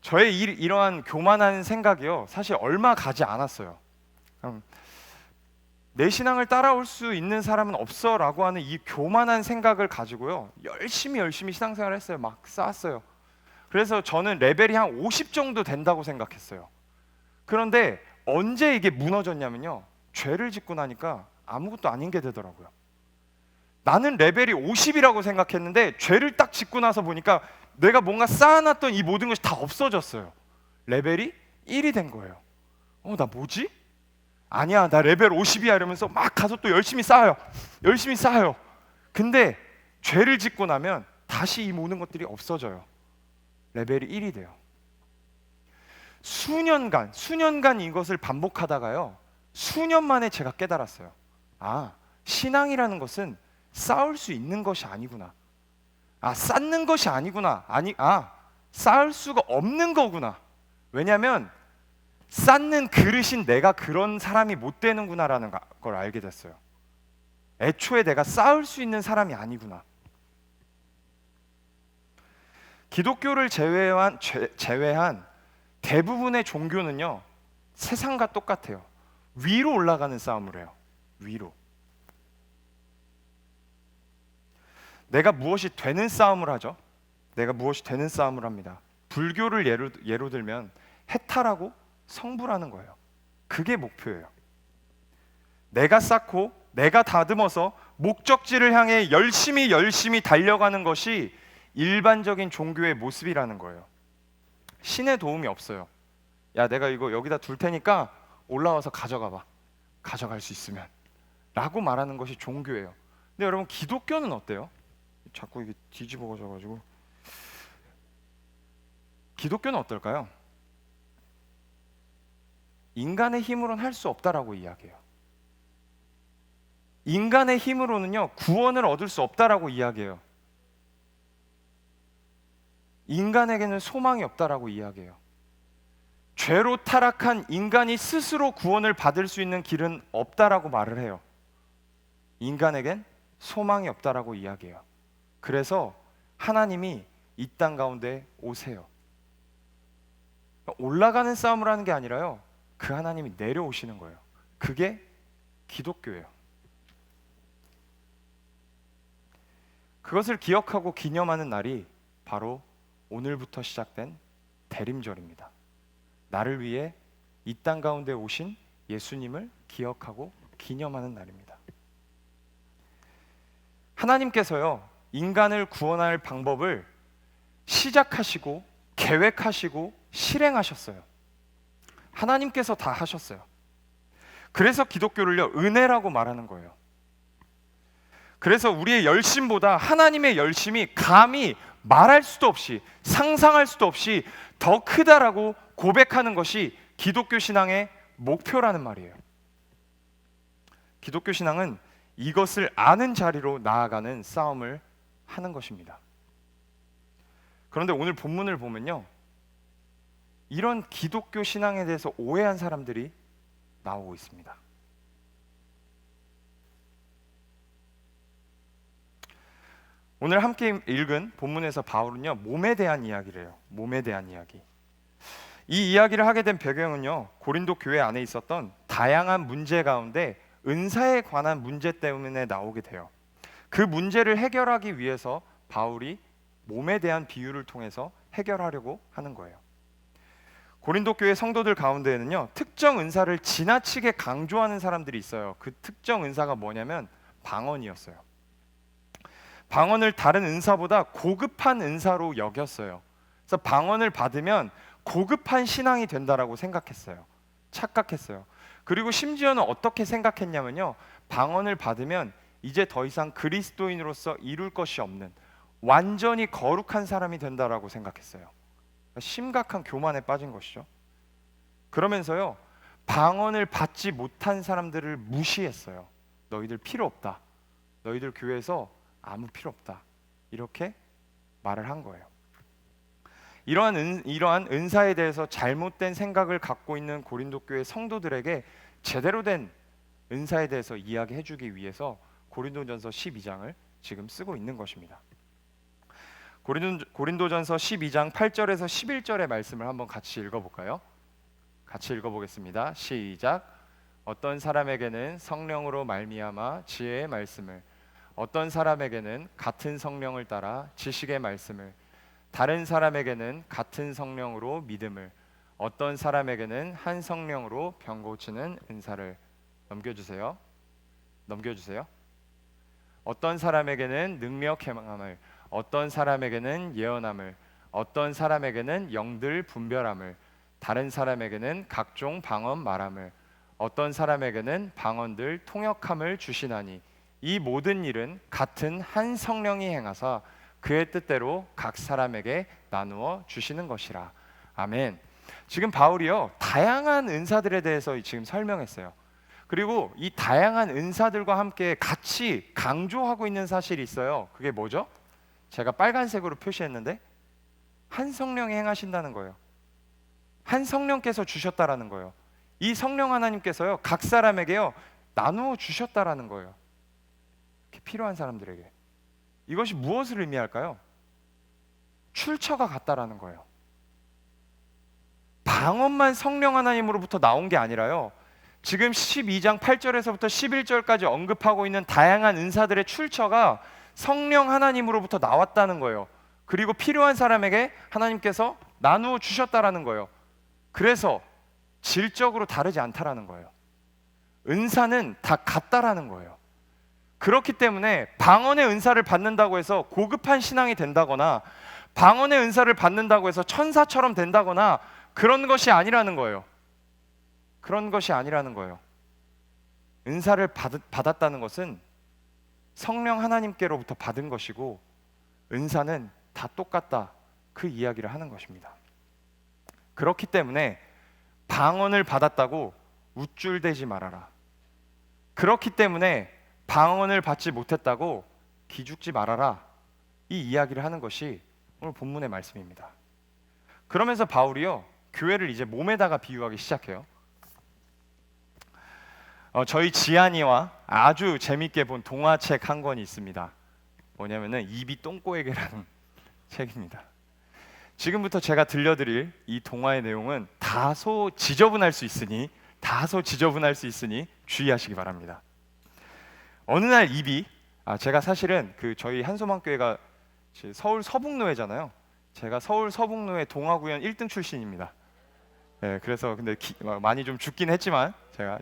저의 이러한 교만한 생각이요, 사실 얼마 가지 않았어요. 내 신앙을 따라올 수 있는 사람은 없어라고 하는 이 교만한 생각을 가지고요, 열심히 신앙생활을 했어요. 막 쌓았어요. 그래서 저는 레벨이 한 50 정도 된다고 생각했어요. 그런데 언제 이게 무너졌냐면요, 죄를 짓고 나니까 아무것도 아닌 게 되더라고요. 나는 레벨이 50이라고 생각했는데 죄를 딱 짓고 나서 보니까 내가 뭔가 쌓아놨던 이 모든 것이 다 없어졌어요. 레벨이 1이 된 거예요. 나 뭐지? 아니야, 나 레벨 50이야 이러면서 막 가서 또 열심히 쌓아요. 근데 죄를 짓고 나면 다시 이 모든 것들이 없어져요. 레벨이 1이 돼요. 수년간 이것을 반복하다가요, 수년 만에 제가 깨달았어요. 신앙이라는 것은 쌓을 수 있는 것이 아니구나. 쌓는 것이 아니구나. 쌓을 수가 없는 거구나. 왜냐하면 쌓는 그릇인 내가 그런 사람이 못 되는구나라는 걸 알게 됐어요. 애초에 내가 싸울 수 있는 사람이 아니구나. 기독교를 제외한 대부분의 종교는요, 세상과 똑같아요. 위로 올라가는 싸움을 해요. 위로. 내가 무엇이 되는 싸움을 하죠. 내가 무엇이 되는 싸움을 합니다. 불교를 예로 들면 해탈하고 성불하는 거예요. 그게 목표예요. 내가 쌓고 내가 다듬어서 목적지를 향해 열심히 달려가는 것이 일반적인 종교의 모습이라는 거예요. 신의 도움이 없어요. 야, 내가 이거 여기다 둘 테니까 올라와서 가져가 봐. 가져갈 수 있으면 라고 말하는 것이 종교예요. 근데 여러분, 기독교는 어때요? 자꾸 이게 뒤집어져가지고. 기독교는 어떨까요? 인간의 힘으로는 할 수 없다라고 이야기해요. 인간의 힘으로는요, 구원을 얻을 수 없다라고 이야기해요. 인간에게는 소망이 없다라고 이야기해요. 죄로 타락한 인간이 스스로 구원을 받을 수 있는 길은 없다라고 말을 해요. 인간에겐 소망이 없다라고 이야기해요. 그래서 하나님이 이 땅 가운데 오세요. 올라가는 싸움을 하는 게 아니라요, 그 하나님이 내려오시는 거예요. 그게 기독교예요. 그것을 기억하고 기념하는 날이 바로 오늘부터 시작된 대림절입니다. 나를 위해 이 땅 가운데 오신 예수님을 기억하고 기념하는 날입니다. 하나님께서요, 인간을 구원할 방법을 시작하시고 계획하시고 실행하셨어요. 하나님께서 다 하셨어요. 그래서 기독교를요, 은혜라고 말하는 거예요. 그래서 우리의 열심보다 하나님의 열심이 감히 말할 수도 없이, 상상할 수도 없이 더 크다라고 고백하는 것이 기독교 신앙의 목표라는 말이에요. 기독교 신앙은 이것을 아는 자리로 나아가는 싸움을 하는 것입니다. 그런데 오늘 본문을 보면요, 이런 기독교 신앙에 대해서 오해한 사람들이 나오고 있습니다. 오늘 함께 읽은 본문에서 바울은요, 몸에 대한 이야기를 해요. 몸에 대한 이야기. 이 이야기를 하게 된 배경은요, 고린도 교회 안에 있었던 다양한 문제 가운데 은사에 관한 문제 때문에 나오게 돼요. 그 문제를 해결하기 위해서 바울이 몸에 대한 비유를 통해서 해결하려고 하는 거예요. 고린도 교회 성도들 가운데에는요, 특정 은사를 지나치게 강조하는 사람들이 있어요. 그 특정 은사가 뭐냐면 방언이었어요. 방언을 다른 은사보다 고급한 은사로 여겼어요. 그래서 방언을 받으면 고급한 신앙이 된다라고 생각했어요. 착각했어요. 그리고 심지어는 어떻게 생각했냐면요, 방언을 받으면 이제 더 이상 그리스도인으로서 이룰 것이 없는 완전히 거룩한 사람이 된다라고 생각했어요. 심각한 교만에 빠진 것이죠. 그러면서요, 방언을 받지 못한 사람들을 무시했어요. 너희들 필요 없다. 너희들 교회에서 아무 필요 없다. 이렇게 말을 한 거예요. 이러한 은사에 대해서 잘못된 생각을 갖고 있는 고린도 교회 성도들에게 제대로 된 은사에 대해서 이야기해 주기 위해서 고린도전서 12장을 지금 쓰고 있는 것입니다. 고린도전서 12장 8절에서 11절의 말씀을 한번 같이 읽어볼까요? 같이 읽어보겠습니다. 시작. 어떤 사람에게는 성령으로 말미암아 지혜의 말씀을, 어떤 사람에게는 같은 성령을 따라 지식의 말씀을, 다른 사람에게는 같은 성령으로 믿음을, 어떤 사람에게는 한 성령으로 병 고치는 은사를. 넘겨주세요. 어떤 사람에게는 능력 행함을, 어떤 사람에게는 예언함을, 어떤 사람에게는 영들 분별함을, 다른 사람에게는 각종 방언 말함을, 어떤 사람에게는 방언들 통역함을 주시나니 이 모든 일은 같은 한 성령이 행하사 그의 뜻대로 각 사람에게 나누어 주시는 것이라. 아멘. 지금 바울이요, 다양한 은사들에 대해서 지금 설명했어요. 그리고 이 다양한 은사들과 함께 같이 강조하고 있는 사실이 있어요. 그게 뭐죠? 제가 빨간색으로 표시했는데 한 성령이 행하신다는 거예요. 한 성령께서 주셨다라는 거예요. 이 성령 하나님께서요, 각 사람에게요 나누어 주셨다라는 거예요. 필요한 사람들에게. 이것이 무엇을 의미할까요? 출처가 같다라는 거예요. 방언만 성령 하나님으로부터 나온 게 아니라요, 지금 12장 8절에서부터 11절까지 언급하고 있는 다양한 은사들의 출처가 성령 하나님으로부터 나왔다는 거예요. 그리고 필요한 사람에게 하나님께서 나누어 주셨다라는 거예요. 그래서 질적으로 다르지 않다라는 거예요. 은사는 다 같다라는 거예요. 그렇기 때문에 방언의 은사를 받는다고 해서 고급한 신앙이 된다거나 방언의 은사를 받는다고 해서 천사처럼 된다거나 그런 것이 아니라는 거예요. 그런 것이 아니라는 거예요. 은사를 받았다는 것은 성령 하나님께로부터 받은 것이고 은사는 다 똑같다, 그 이야기를 하는 것입니다. 그렇기 때문에 방언을 받았다고 우쭐대지 말아라. 그렇기 때문에 방언을 받지 못했다고 기죽지 말아라. 이 이야기를 하는 것이 오늘 본문의 말씀입니다. 그러면서 바울이요, 교회를 이제 몸에다가 비유하기 시작해요. 저희 지한이와 아주 재밌게 본 동화책 한 권이 있습니다. 뭐냐면은 입이 똥꼬에게라는 책입니다. 지금부터 제가 들려드릴 이 동화의 내용은 다소 지저분할 수 있으니 주의하시기 바랍니다. 어느 날 입이 제가 사실은 저희 한소망교회가 서울 서북로회잖아요. 제가 서울 서북로회 동아구연 1등 출신입니다. 그래서 근데 많이 좀 죽긴 했지만 제가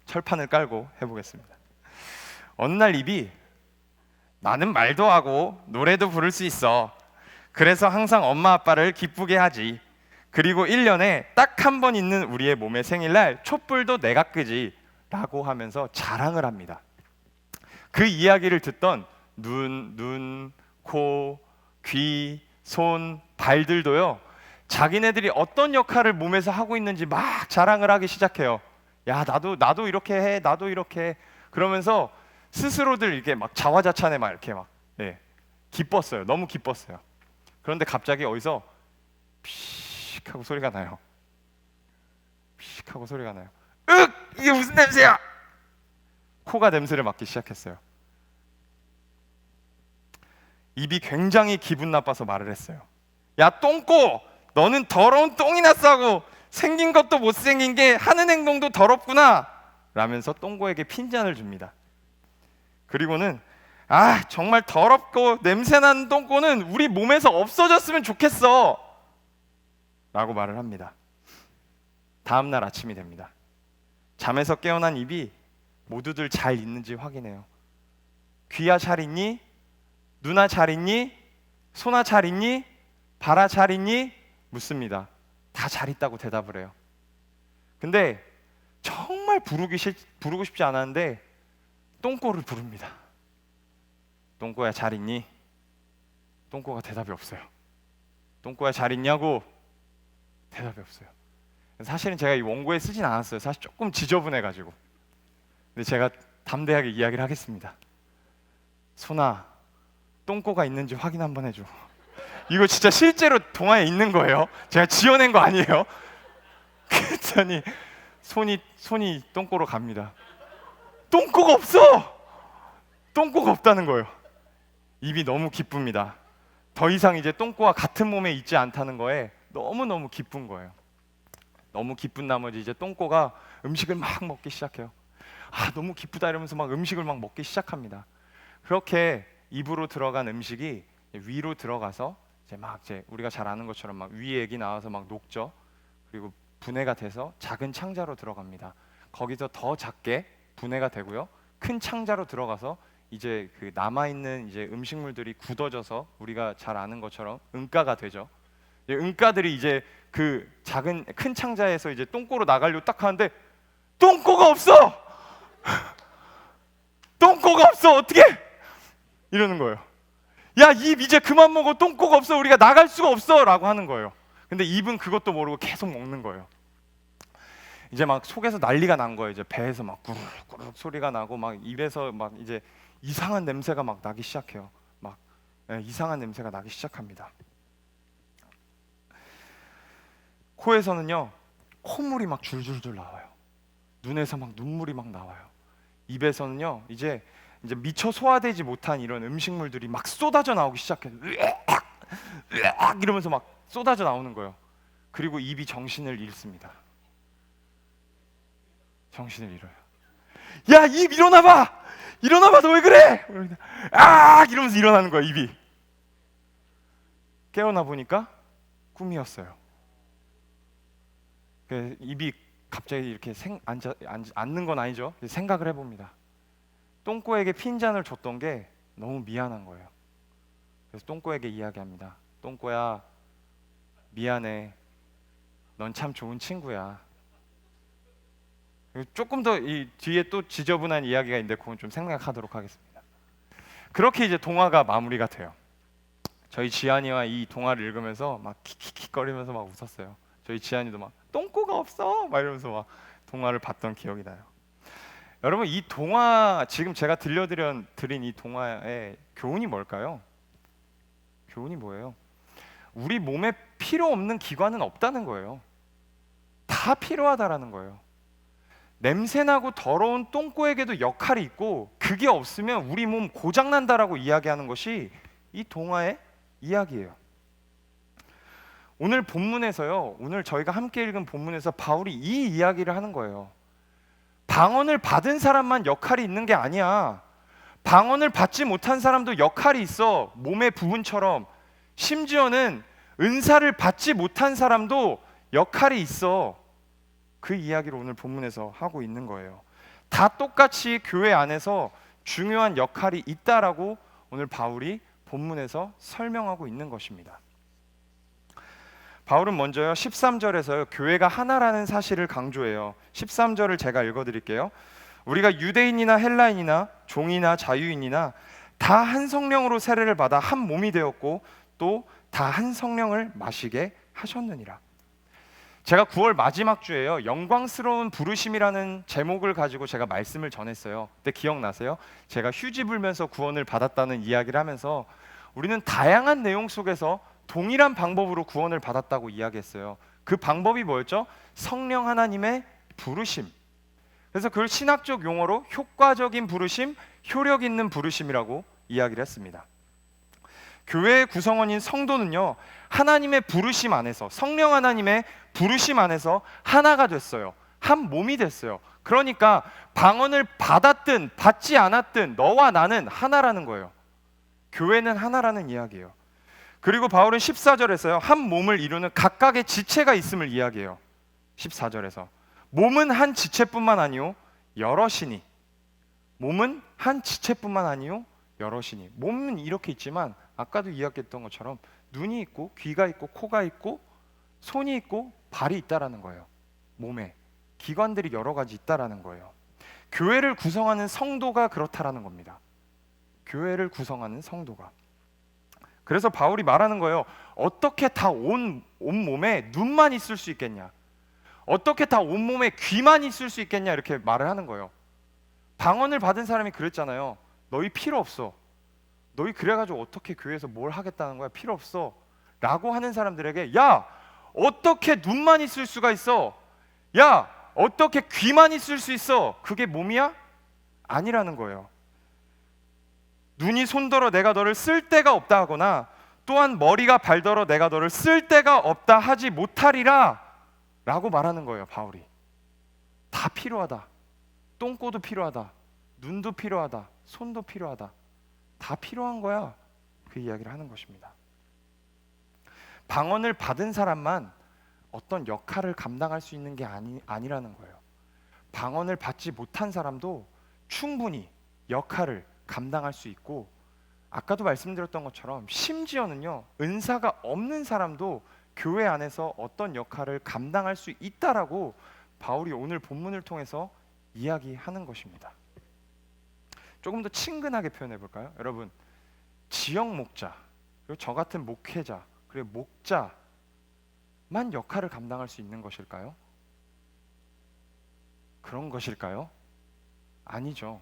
철판을 깔고 해보겠습니다. 어느 날 입이 나는 말도 하고 노래도 부를 수 있어. 그래서 항상 엄마 아빠를 기쁘게 하지. 그리고 1년에 딱 한 번 있는 우리의 몸의 생일날 촛불도 내가 끄지 라고 하면서 자랑을 합니다. 그 이야기를 듣던 눈, 코, 귀, 손, 발들도요, 자기네들이 어떤 역할을 몸에서 하고 있는지 막 자랑을 하기 시작해요. 야, 나도 이렇게 해, 나도 이렇게 해. 그러면서 스스로들 이렇게 막 자화자찬에 막 이렇게 막 기뻤어요. 너무 기뻤어요. 그런데 갑자기 어디서 피식 하고 소리가 나요. 피식 하고 소리가 나요. 윽! 이게 무슨 냄새야? 코가 냄새를 맡기 시작했어요. 입이 굉장히 기분 나빠서 말을 했어요. 야, 똥꼬! 너는 더러운 똥이나 싸고 생긴 것도 못생긴 게 하는 행동도 더럽구나! 라면서 똥꼬에게 핀잔을 줍니다. 그리고는 정말 더럽고 냄새나는 똥꼬는 우리 몸에서 없어졌으면 좋겠어! 라고 말을 합니다. 다음 날 아침이 됩니다. 잠에서 깨어난 입이 모두들 잘 있는지 확인해요. 귀야 잘 있니? 누나 잘 있니? 소나 잘 있니? 바라 잘 있니? 묻습니다. 다 잘 있다고 대답을 해요. 근데 정말 부르고 싶지 않았는데 똥꼬를 부릅니다. 똥꼬야 잘 있니? 똥꼬가 대답이 없어요. 똥꼬야 잘 있냐고? 대답이 없어요. 사실은 제가 이 원고에 쓰진 않았어요. 사실 조금 지저분해가지고. 근데 제가 담대하게 이야기를 하겠습니다. 소나, 똥꼬가 있는지 확인 한번 해줘. 이거 진짜 실제로 동화에 있는 거예요. 제가 지어낸 거 아니에요. 그랬더니 손이 똥꼬로 갑니다. 똥꼬가 없어! 똥꼬가 없다는 거예요. 입이 너무 기쁩니다. 더 이상 이제 똥꼬와 같은 몸에 있지 않다는 거에 너무너무 기쁜 거예요. 너무 기쁜 나머지 이제 똥꼬가 음식을 막 먹기 시작해요. 너무 기쁘다 이러면서 막 음식을 막 먹기 시작합니다. 그렇게 입으로 들어간 음식이 위로 들어가서 이제 우리가 잘 아는 것처럼 막 위액이 나와서 막 녹죠. 그리고 분해가 돼서 작은 창자로 들어갑니다. 거기서 더 작게 분해가 되고요. 큰 창자로 들어가서 이제 그 남아 있는 이제 음식물들이 굳어져서 우리가 잘 아는 것처럼 응가가 되죠. 응가들이 이제 그 큰 창자에서 이제 똥꼬로 나가려고 딱 하는데 똥꼬가 없어! 똥꼬가 없어! 어떻게? 이러는 거예요. 야, 입 이제 그만 먹어. 똥꼬가 없어. 우리가 나갈 수가 없어. 라고 하는 거예요. 근데 입은 그것도 모르고 계속 먹는 거예요. 이제 막 속에서 난리가 난 거예요. 이제 배에서 막 꾸르륵 소리가 나고 막 입에서 막 이제 이상한 냄새가 막 나기 시작해요. 막 이상한 냄새가 나기 시작합니다. 코에서는요, 콧물이 막 줄줄줄 나와요. 눈에서 막 눈물이 막 나와요. 입에서는요, 이제 이제 미처 소화되지 못한 이런 음식물들이 막 쏟아져 나오기 시작해요. 으악 이러면서 막 쏟아져 나오는 거예요. 그리고 입이 정신을 잃습니다. 정신을 잃어요. 야, 입 일어나봐! 일어나봐, 너 왜 그래? 아! 이러면서 일어나는 거야, 입이. 깨어나 보니까 꿈이었어요. 입이 갑자기 이렇게 앉는 건 아니죠. 생각을 해봅니다. 똥꼬에게 핀잔을 줬던 게 너무 미안한 거예요. 그래서 똥꼬에게 이야기합니다. 똥꼬야, 미안해. 넌 참 좋은 친구야. 조금 더 이 뒤에 또 지저분한 이야기가 있는데 그건 좀 생각하도록 하겠습니다. 그렇게 이제 동화가 마무리가 돼요. 저희 지안이와 이 동화를 읽으면서 막 킥킥킥거리면서 막 웃었어요. 저희 지안이도 막 똥꼬가 없어 막 이러면서 막 동화를 봤던 기억이 나요. 여러분, 이 동화 지금 제가 들려드린 이 동화의 교훈이 뭘까요? 교훈이 뭐예요? 우리 몸에 필요 없는 기관은 없다는 거예요. 다 필요하다라는 거예요. 냄새나고 더러운 똥꼬에게도 역할이 있고 그게 없으면 우리 몸 고장난다라고 이야기하는 것이 이 동화의 이야기예요. 오늘 본문에서요, 오늘 저희가 함께 읽은 본문에서 바울이 이 이야기를 하는 거예요. 방언을 받은 사람만 역할이 있는 게 아니야. 방언을 받지 못한 사람도 역할이 있어. 몸의 부분처럼. 심지어는 은사를 받지 못한 사람도 역할이 있어. 그 이야기를 오늘 본문에서 하고 있는 거예요. 다 똑같이 교회 안에서 중요한 역할이 있다라고 오늘 바울이 본문에서 설명하고 있는 것입니다. 바울은 먼저요 13절에서요 교회가 하나라는 사실을 강조해요. 13절을 제가 읽어드릴게요. 우리가 유대인이나 헬라인이나 종이나 자유인이나 다 한 성령으로 세례를 받아 한 몸이 되었고 또 다 한 성령을 마시게 하셨느니라. 제가 9월 마지막 주에요 영광스러운 부르심이라는 제목을 가지고 제가 말씀을 전했어요. 그때 기억나세요? 제가 휴지 불면서 구원을 받았다는 이야기를 하면서 우리는 다양한 내용 속에서 동일한 방법으로 구원을 받았다고 이야기했어요. 그 방법이 뭐였죠? 성령 하나님의 부르심. 그래서 그걸 신학적 용어로 효과적인 부르심, 효력 있는 부르심이라고 이야기를 했습니다. 교회의 구성원인 성도는요 하나님의 부르심 안에서, 성령 하나님의 부르심 안에서 하나가 됐어요. 한 몸이 됐어요. 그러니까 방언을 받았든 받지 않았든 너와 나는 하나라는 거예요. 교회는 하나라는 이야기예요. 그리고 바울은 14절에서요 한 몸을 이루는 각각의 지체가 있음을 이야기해요. 14절에서 몸은 한 지체뿐만 아니요 여럿이니, 몸은 한 지체뿐만 아니요 여럿이니. 몸은 이렇게 있지만 아까도 이야기했던 것처럼 눈이 있고 귀가 있고 코가 있고 손이 있고 발이 있다라는 거예요. 몸에 기관들이 여러 가지 있다라는 거예요. 교회를 구성하는 성도가 그렇다라는 겁니다. 교회를 구성하는 성도가. 그래서 바울이 말하는 거예요. 어떻게 다 온 몸에 눈만 있을 수 있겠냐? 어떻게 다 온 몸에 귀만 있을 수 있겠냐? 이렇게 말을 하는 거예요. 방언을 받은 사람이 그랬잖아요. 너희 필요 없어. 너희 그래가지고 어떻게 교회에서 뭘 하겠다는 거야? 필요 없어. 라고 하는 사람들에게 야! 어떻게 눈만 있을 수가 있어? 야! 어떻게 귀만 있을 수 있어? 그게 몸이야? 아니라는 거예요. 눈이 손더러 내가 너를 쓸 데가 없다 하거나 또한 머리가 발더러 내가 너를 쓸 데가 없다 하지 못하리라 라고 말하는 거예요. 바울이 다 필요하다. 똥꼬도 필요하다. 눈도 필요하다. 손도 필요하다. 다 필요한 거야. 그 이야기를 하는 것입니다. 방언을 받은 사람만 어떤 역할을 감당할 수 있는 게 아니라는 거예요. 방언을 받지 못한 사람도 충분히 역할을 감당할 수 있고, 아까도 말씀드렸던 것처럼 심지어는요 은사가 없는 사람도 교회 안에서 어떤 역할을 감당할 수 있다라고 바울이 오늘 본문을 통해서 이야기하는 것입니다. 조금 더 친근하게 표현해 볼까요? 여러분, 지역 목자 그리고 저 같은 목회자 그리고 목자만 역할을 감당할 수 있는 것일까요? 그런 것일까요? 아니죠.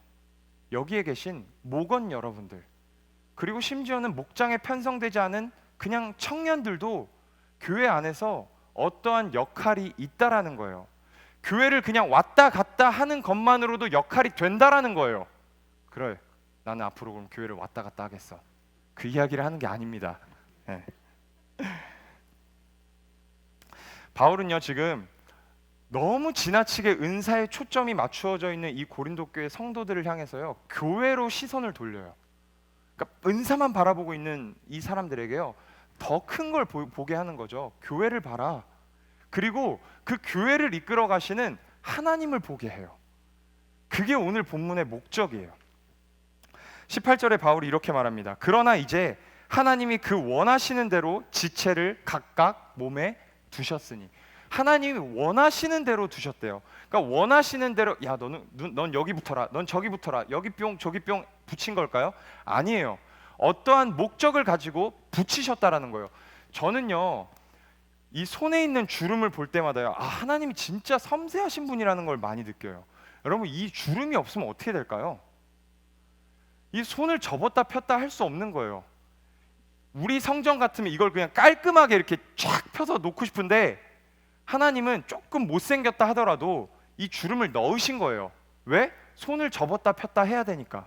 여기에 계신 목원 여러분들 그리고 심지어는 목장에 편성되지 않은 그냥 청년들도 교회 안에서 어떠한 역할이 있다라는 거예요. 교회를 그냥 왔다 갔다 하는 것만으로도 역할이 된다라는 거예요. 나는 앞으로 그럼 교회를 왔다 갔다 하겠어. 그 이야기를 하는 게 아닙니다. 네. 바울은요 지금 너무 지나치게 은사에 초점이 맞추어져 있는 이 고린도 교회 성도들을 향해서요 교회로 시선을 돌려요. 그러니까 은사만 바라보고 있는 이 사람들에게요 더 큰 걸 보게 하는 거죠. 교회를 봐라. 그리고 그 교회를 이끌어 가시는 하나님을 보게 해요. 그게 오늘 본문의 목적이에요. 18절에 바울이 이렇게 말합니다. 그러나 이제 하나님이 그 원하시는 대로 지체를 각각 몸에 두셨으니, 하나님이 원하시는 대로 두셨대요. 그러니까 원하시는 대로, 야 넌 여기 붙어라, 넌 저기 붙어라, 여기 뿅 저기 뿅 붙인 걸까요? 아니에요. 어떠한 목적을 가지고 붙이셨다라는 거예요. 저는요 이 손에 있는 주름을 볼 때마다요 하나님이 진짜 섬세하신 분이라는 걸 많이 느껴요. 여러분, 이 주름이 없으면 어떻게 될까요? 이 손을 접었다 폈다 할 수 없는 거예요. 우리 성전 같으면 이걸 그냥 깔끔하게 이렇게 쫙 펴서 놓고 싶은데 하나님은 조금 못생겼다 하더라도 이 주름을 넣으신 거예요. 왜? 손을 접었다 폈다 해야 되니까.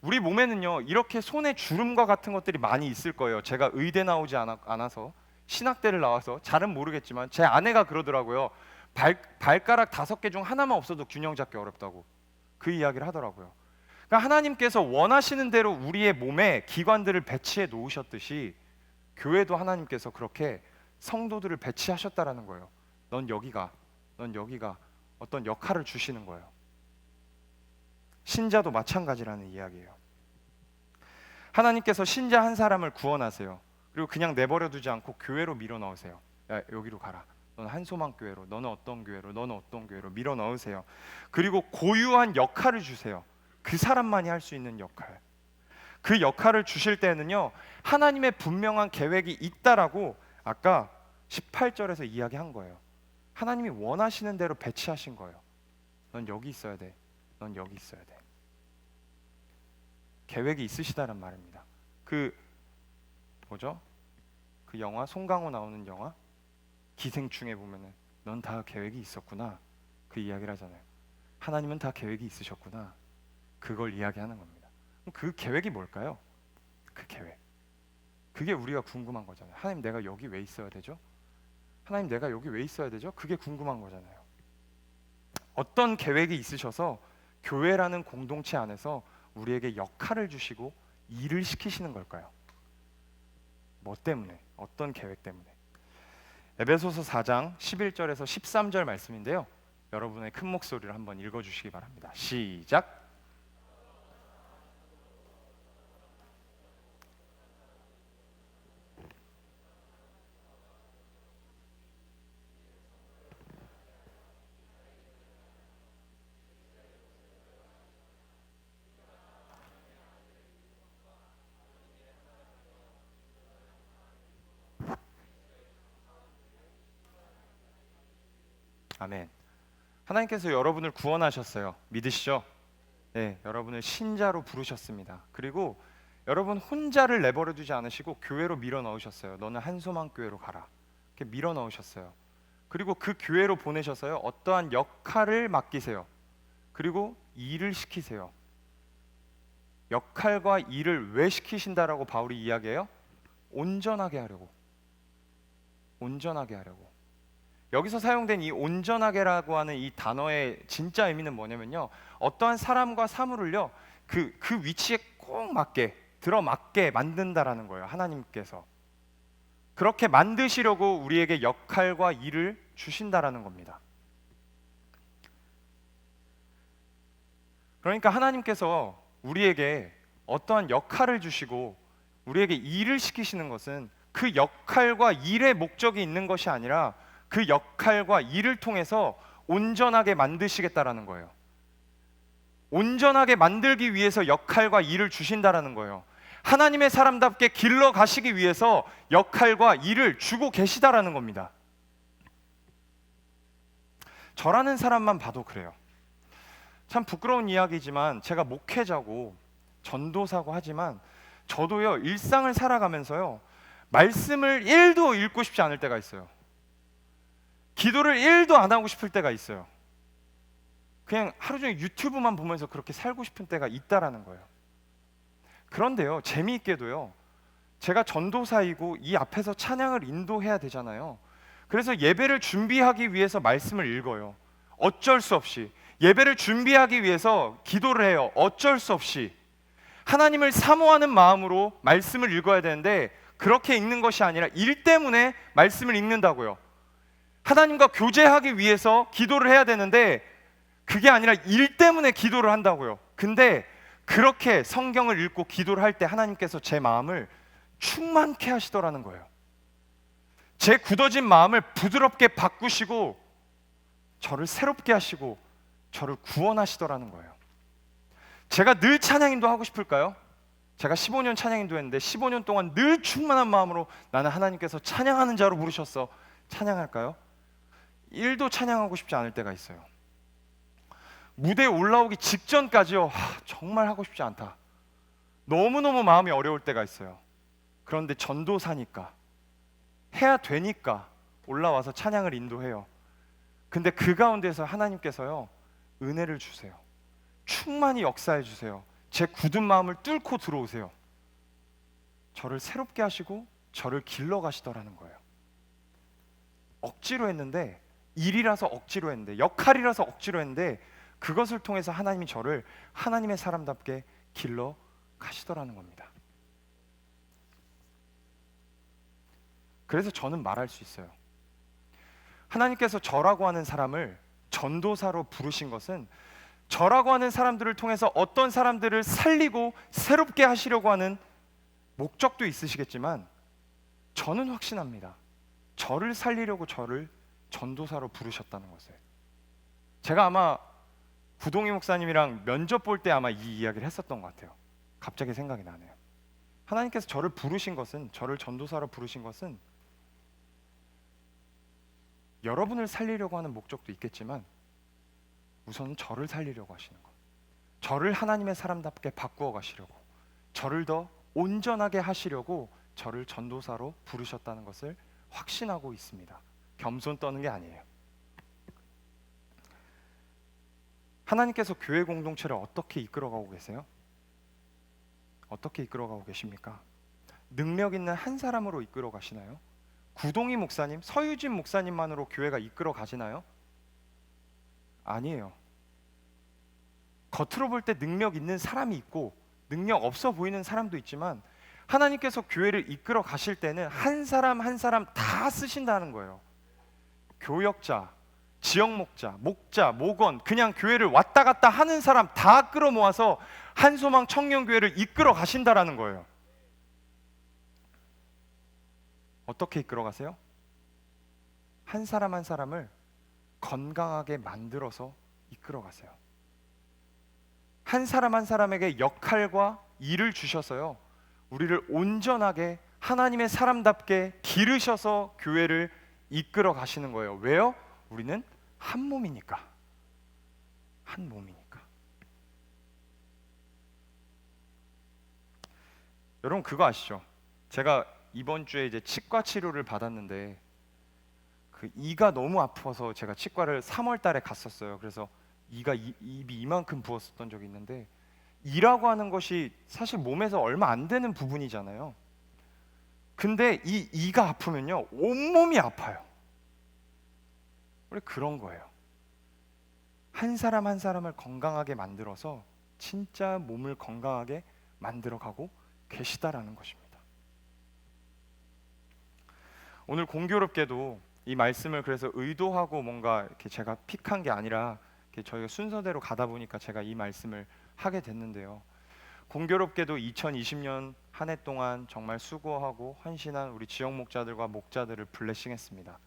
우리 몸에는요 이렇게 손에 주름과 같은 것들이 많이 있을 거예요. 제가 의대 나오지 않아서 신학대를 나와서 잘은 모르겠지만 제 아내가 그러더라고요. 발가락 5개 중 하나만 없어도 균형 잡기 어렵다고 그 이야기를 하더라고요. 그러니까 하나님께서 원하시는 대로 우리의 몸에 기관들을 배치해 놓으셨듯이 교회도 하나님께서 그렇게 성도들을 배치하셨다라는 거예요. 넌 여기가 어떤 역할을 주시는 거예요. 신자도 마찬가지라는 이야기예요. 하나님께서 신자 한 사람을 구원하세요. 그리고 그냥 내버려 두지 않고 교회로 밀어 넣으세요. 야, 여기로 가라. 너는 한소망 교회로, 너는 어떤 교회로, 너는 어떤 교회로 밀어 넣으세요. 그리고 고유한 역할을 주세요. 그 사람만이 할 수 있는 역할. 그 역할을 주실 때는요 하나님의 분명한 계획이 있다라고 아까 18절에서 이야기한 거예요. 하나님이 원하시는 대로 배치하신 거예요. 넌 여기 있어야 돼. 넌 여기 있어야 돼. 계획이 있으시다는 말입니다. 그 영화 송강호 나오는 영화 기생충에 보면은 넌 다 계획이 있었구나 그 이야기를 하잖아요. 하나님은 다 계획이 있으셨구나. 그걸 이야기하는 겁니다. 그럼 그 계획이 뭘까요? 그 계획. 그게 우리가 궁금한 거잖아요. 하나님, 내가 여기 왜 있어야 되죠? 하나님, 내가 여기 왜 있어야 되죠? 그게 궁금한 거잖아요. 어떤 계획이 있으셔서 교회라는 공동체 안에서 우리에게 역할을 주시고 일을 시키시는 걸까요? 뭐 때문에? 어떤 계획 때문에? 에베소서 4장 11절에서 13절 말씀인데요. 여러분의 큰 목소리로 한번 읽어주시기 바랍니다. 시작. 아멘. 하나님께서 여러분을 구원하셨어요. 믿으시죠? 네, 여러분을 신자로 부르셨습니다. 그리고 여러분 혼자를 내버려 두지 않으시고 교회로 밀어 넣으셨어요. 너는 한소망 교회로 가라. 이렇게 밀어 넣으셨어요. 그리고 그 교회로 보내셔서요. 어떠한 역할을 맡기세요. 그리고 일을 시키세요. 역할과 일을 왜 시키신다라고 바울이 이야기해요? 온전하게 하려고. 온전하게 하려고. 여기서 사용된 이 온전하게라고 하는 이 단어의 진짜 의미는 뭐냐면요, 어떠한 사람과 사물을요 그 위치에 꼭 맞게 들어맞게 만든다라는 거예요. 하나님께서 그렇게 만드시려고 우리에게 역할과 일을 주신다라는 겁니다. 그러니까 하나님께서 우리에게 어떠한 역할을 주시고 우리에게 일을 시키시는 것은 그 역할과 일의 목적이 있는 것이 아니라 그 역할과 일을 통해서 온전하게 만드시겠다라는 거예요. 온전하게 만들기 위해서 역할과 일을 주신다라는 거예요. 하나님의 사람답게 길러 가시기 위해서 역할과 일을 주고 계시다라는 겁니다. 저라는 사람만 봐도 그래요. 참 부끄러운 이야기지만 제가 목회자고 전도사고 하지만 저도요 일상을 살아가면서요 말씀을 1도 읽고 싶지 않을 때가 있어요. 기도를 1도 안 하고 싶을 때가 있어요. 그냥 하루 종일 유튜브만 보면서 그렇게 살고 싶은 때가 있다라는 거예요. 그런데요, 재미있게도요, 제가 전도사이고 이 앞에서 찬양을 인도해야 되잖아요. 그래서 예배를 준비하기 위해서 말씀을 읽어요. 어쩔 수 없이. 예배를 준비하기 위해서 기도를 해요. 어쩔 수 없이. 하나님을 사모하는 마음으로 말씀을 읽어야 되는데 그렇게 읽는 것이 아니라 일 때문에 말씀을 읽는다고요. 하나님과 교제하기 위해서 기도를 해야 되는데 그게 아니라 일 때문에 기도를 한다고요. 근데 그렇게 성경을 읽고 기도를 할 때 하나님께서 제 마음을 충만케 하시더라는 거예요. 제 굳어진 마음을 부드럽게 바꾸시고 저를 새롭게 하시고 저를 구원하시더라는 거예요. 제가 늘 찬양인도 하고 싶을까요? 제가 15년 찬양인도 했는데 15년 동안 늘 충만한 마음으로 나는 하나님께서 찬양하는 자로 부르셨어, 찬양할까요? 1도 찬양하고 싶지 않을 때가 있어요. 무대에 올라오기 직전까지요, 정말 하고 싶지 않다, 너무너무 마음이 어려울 때가 있어요. 그런데 전도사니까 해야 되니까 올라와서 찬양을 인도해요. 근데 그 가운데서 하나님께서요, 은혜를 주세요. 충만히 역사해 주세요. 제 굳은 마음을 뚫고 들어오세요. 저를 새롭게 하시고 저를 길러 가시더라는 거예요. 억지로 했는데, 일이라서 억지로 했는데, 역할이라서 억지로 했는데 그것을 통해서 하나님이 저를 하나님의 사람답게 길러 가시더라는 겁니다. 그래서 저는 말할 수 있어요. 하나님께서 저라고 하는 사람을 전도사로 부르신 것은 저라고 하는 사람들을 통해서 어떤 사람들을 살리고 새롭게 하시려고 하는 목적도 있으시겠지만 저는 확신합니다. 저를 살리려고 저를 전도사로 부르셨다는 것을. 제가 아마 구동희 목사님이랑 면접 볼 때 아마 이 이야기를 했었던 것 같아요. 갑자기 생각이 나네요. 하나님께서 저를 부르신 것은, 저를 전도사로 부르신 것은 여러분을 살리려고 하는 목적도 있겠지만 우선 저를 살리려고 하시는 것, 저를 하나님의 사람답게 바꾸어 가시려고, 저를 더 온전하게 하시려고 저를 전도사로 부르셨다는 것을 확신하고 있습니다. 겸손 떠는 게 아니에요. 하나님께서 교회 공동체를 어떻게 이끌어가고 계세요? 어떻게 이끌어가고 계십니까? 능력 있는 한 사람으로 이끌어 가시나요? 구동희 목사님, 서유진 목사님만으로 교회가 이끌어 가시나요? 아니에요. 겉으로 볼 때 능력 있는 사람이 있고 능력 없어 보이는 사람도 있지만 하나님께서 교회를 이끌어 가실 때는 한 사람 한 사람 다 쓰신다는 거예요. 교역자, 지역 목자, 목원, 그냥 교회를 왔다 갔다 하는 사람 다 끌어모아서 한소망 청년교회를 이끌어 가신다라는 거예요. 어떻게 이끌어 가세요? 한 사람 한 사람을 건강하게 만들어서 이끌어 가세요. 한 사람 한 사람에게 역할과 일을 주셔서요, 우리를 온전하게 하나님의 사람답게 기르셔서 교회를 이끌어 가시는 거예요. 왜요? 우리는 한 몸이니까. 한 몸이니까. 여러분 그거 아시죠? 제가 이번 주에 이제 치과 치료를 받았는데 그 이가 너무 아파서 제가 치과를 3월 달에 갔었어요. 그래서 입이 이만큼 부었었던 적이 있는데, 이라고 하는 것이 사실 몸에서 얼마 안 되는 부분이잖아요. 근데 이 이가 아프면요 온몸이 아파요. 원래 그런 거예요. 한 사람 한 사람을 건강하게 만들어서 진짜 몸을 건강하게 만들어가고 계시다라는 것입니다. 오늘 공교롭게도 이 말씀을 그래서 의도하고 뭔가 이렇게 제가 픽한 게 아니라 저희가 순서대로 가다 보니까 제가 이 말씀을 하게 됐는데요. 공교롭게도 2020년 한 해 동안 정말 수고하고 헌신한 우리 지역 목자들과 목자들을 블레싱했습니다.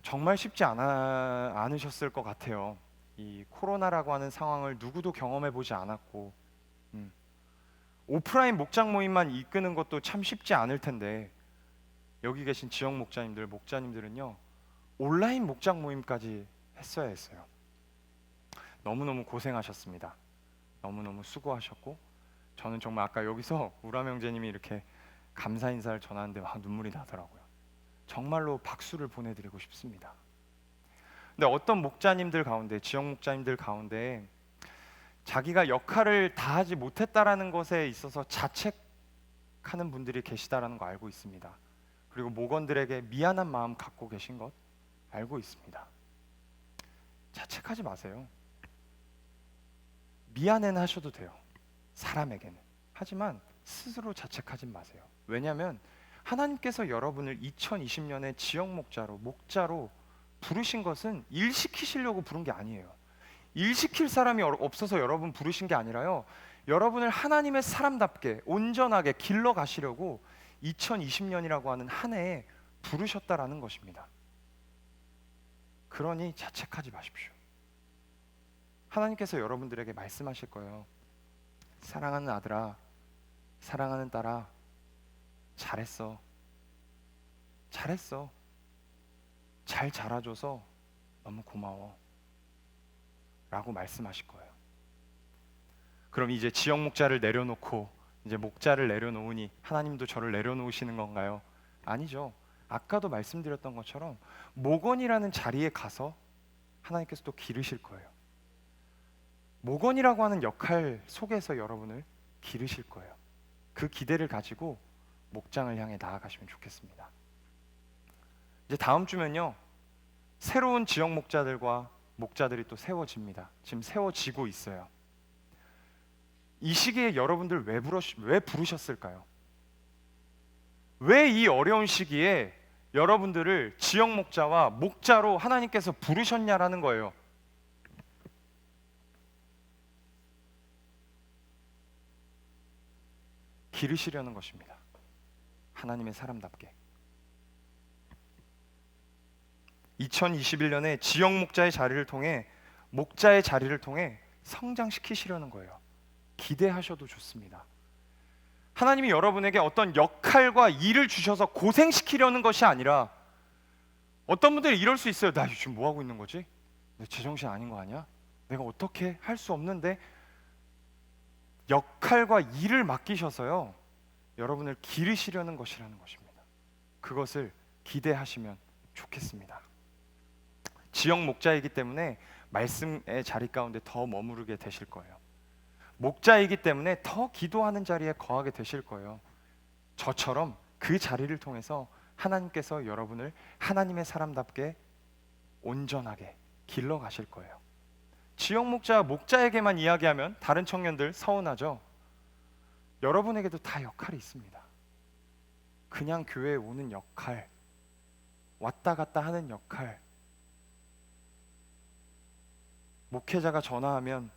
정말 쉽지 않으셨을 것 같아요. 이 코로나라고 하는 상황을 누구도 경험해 보지 않았고, 오프라인 목장 모임만 이끄는 것도 참 쉽지 않을 텐데 여기 계신 지역 목자님들, 목자님들은요 온라인 목장 모임까지 했어야 했어요. 너무너무 고생하셨습니다. 너무너무 수고하셨고, 저는 정말 아까 여기서 우람 형제님이 이렇게 감사 인사를 전하는데 막 눈물이 나더라고요. 정말로 박수를 보내드리고 싶습니다. 근데 어떤 목자님들 가운데, 지역 목자님들 가운데 자기가 역할을 다하지 못했다라는 것에 있어서 자책하는 분들이 계시다라는 거 알고 있습니다. 그리고 목원들에게 미안한 마음 갖고 계신 것 알고 있습니다. 자책하지 마세요. 미안해는 하셔도 돼요. 사람에게는. 하지만 스스로 자책하지 마세요. 왜냐하면 하나님께서 여러분을 2020년에 지역 목자로 부르신 것은 일 시키시려고 부른 게 아니에요. 일 시킬 사람이 없어서 여러분 부르신 게 아니라요, 여러분을 하나님의 사람답게 온전하게 길러 가시려고 2020년이라고 하는 한 해에 부르셨다라는 것입니다. 그러니 자책하지 마십시오. 하나님께서 여러분들에게 말씀하실 거예요. 사랑하는 아들아, 사랑하는 딸아, 잘했어. 잘 자라줘서 너무 고마워 라고 말씀하실 거예요. 그럼 이제 지역 목자를 내려놓고 이제 목자를 내려놓으니 하나님도 저를 내려놓으시는 건가요? 아니죠. 아까도 말씀드렸던 것처럼 목원이라는 자리에 가서 하나님께서 또 기르실 거예요. 목원이라고 하는 역할 속에서 여러분을 기르실 거예요. 그 기대를 가지고 목장을 향해 나아가시면 좋겠습니다. 이제 다음 주면요, 새로운 지역 목자들과 목자들이 또 세워집니다. 지금 세워지고 있어요. 이 시기에 여러분들 왜 부르셨을까요? 왜 이 어려운 시기에 여러분들을 지역 목자와 목자로 하나님께서 부르셨냐라는 거예요. 기르시려는 것입니다. 하나님의 사람답게. 2021년에 지역 목자의 자리를 통해, 목자의 자리를 통해 성장시키시려는 거예요. 기대하셔도 좋습니다. 하나님이 여러분에게 어떤 역할과 일을 주셔서 고생시키려는 것이 아니라, 어떤 분들이 이럴 수 있어요. 나 지금 뭐 하고 있는 거지? 내 제정신 아닌 거 아니야? 내가 어떻게 할 수 없는데. 역할과 일을 맡기셔서요, 여러분을 기르시려는 것이라는 것입니다. 그것을 기대하시면 좋겠습니다. 지역 목자이기 때문에 말씀의 자리 가운데 더 머무르게 되실 거예요. 목자이기 때문에 더 기도하는 자리에 거하게 되실 거예요. 저처럼 그 자리를 통해서 하나님께서 여러분을 하나님의 사람답게 온전하게 길러 가실 거예요. 지역 목자에게만 이야기하면 다른 청년들 서운하죠. 여러분에게도 다 역할이 있습니다. 그냥 교회에 오는 역할, 왔다 갔다 하는 역할, 목회자가 전화하면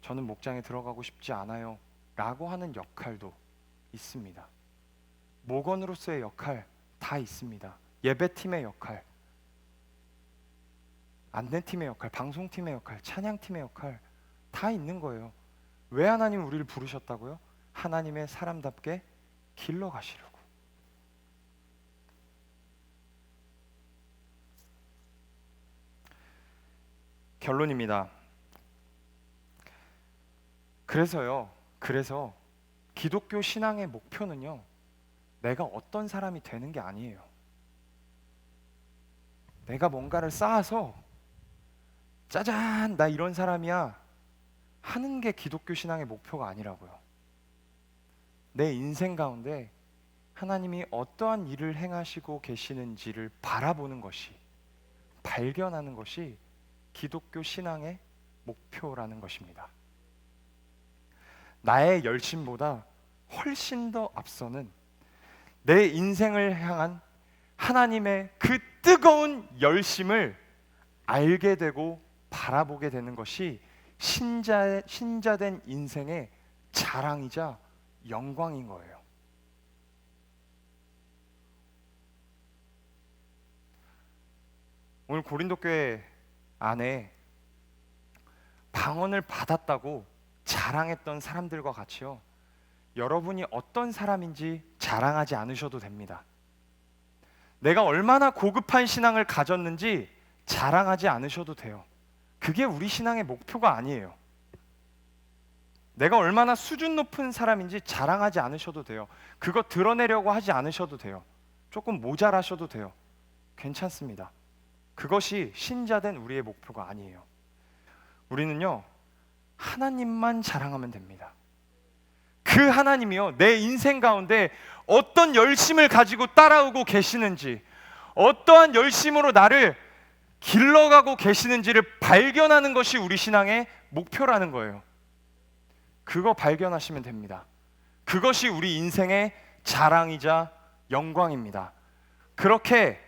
저는 목장에 들어가고 싶지 않아요 라고 하는 역할도 있습니다. 목원으로서의 역할 다 있습니다. 예배팀의 역할, 안내팀의 역할, 방송팀의 역할, 찬양팀의 역할 다 있는 거예요. 왜 하나님 우리를 부르셨다고요? 하나님의 사람답게 길러 가시려고. 결론입니다. 그래서 기독교 신앙의 목표는요, 내가 어떤 사람이 되는 게 아니에요. 내가 뭔가를 쌓아서 짜잔 나 이런 사람이야 하는 게 기독교 신앙의 목표가 아니라고요. 내 인생 가운데 하나님이 어떠한 일을 행하시고 계시는지를 바라보는 것이, 발견하는 것이 기독교 신앙의 목표라는 것입니다. 나의 열심보다 훨씬 더 앞서는 내 인생을 향한 하나님의 그 뜨거운 열심을 알게 되고 바라보게 되는 것이 신자된 인생의 자랑이자 영광인 거예요. 오늘 고린도 교회 안에 방언을 받았다고 자랑했던 사람들과 같이요, 여러분이 어떤 사람인지 자랑하지 않으셔도 됩니다. 내가 얼마나 고급한 신앙을 가졌는지 자랑하지 않으셔도 돼요. 그게 우리 신앙의 목표가 아니에요. 내가 얼마나 수준 높은 사람인지 자랑하지 않으셔도 돼요. 그거 드러내려고 하지 않으셔도 돼요. 조금 모자라셔도 돼요. 괜찮습니다. 그것이 신자된 우리의 목표가 아니에요. 우리는요, 하나님만 자랑하면 됩니다. 그 하나님이요, 내 인생 가운데 어떤 열심을 가지고 따라오고 계시는지, 어떠한 열심으로 나를 길러가고 계시는지를 발견하는 것이 우리 신앙의 목표라는 거예요. 그거 발견하시면 됩니다. 그것이 우리 인생의 자랑이자 영광입니다. 그렇게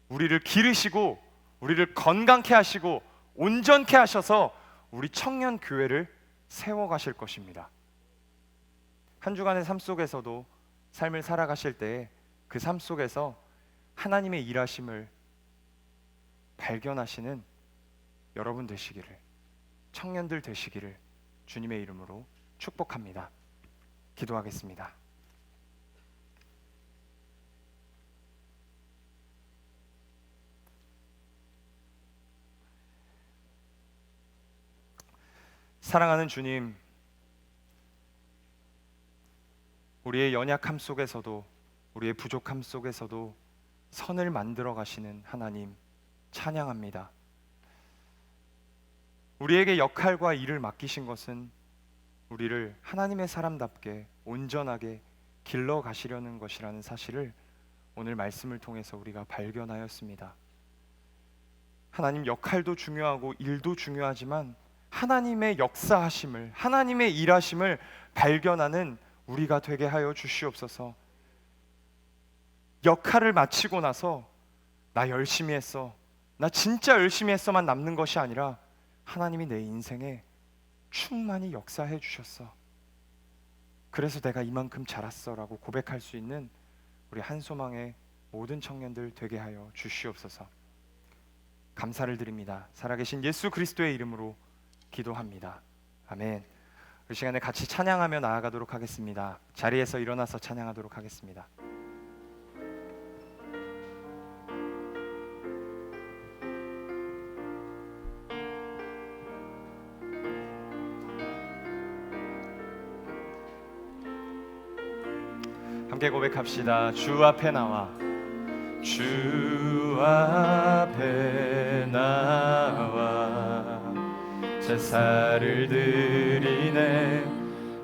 우리를 기르시고 우리를 건강케 하시고 온전케 하셔서 우리 청년 교회를 세워가실 것입니다. 한 주간의 삶 속에서도 삶을 살아가실 때 그 삶 속에서 하나님의 일하심을 발견하시는 여러분 되시기를, 청년들 되시기를 주님의 이름으로 축복합니다. 기도하겠습니다. 사랑하는 주님, 우리의 연약함 속에서도, 우리의 부족함 속에서도 선을 만들어 가시는 하나님 찬양합니다. 우리에게 역할과 일을 맡기신 것은 우리를 하나님의 사람답게 온전하게 길러 가시려는 것이라는 사실을 오늘 말씀을 통해서 우리가 발견하였습니다. 하나님, 역할도 중요하고 일도 중요하지만 하나님의 역사하심을, 하나님의 일하심을 발견하는 우리가 되게 하여 주시옵소서. 역할을 마치고 나서 나 열심히 했어, 나 진짜 열심히 했어만 남는 것이 아니라 하나님이 내 인생에 충만히 역사해 주셨어, 그래서 내가 이만큼 자랐어 라고 고백할 수 있는 우리 한소망의 모든 청년들 되게 하여 주시옵소서. 감사를 드립니다. 살아계신 예수 그리스도의 이름으로 기도합니다. 아멘. 이 시간에 같이 찬양하며 나아가도록 하겠습니다. 자리에서 일어나서 찬양하도록 하겠습니다. 함께 고백합시다. 주 앞에 나와, 주 앞에 나와 제사를 드리네,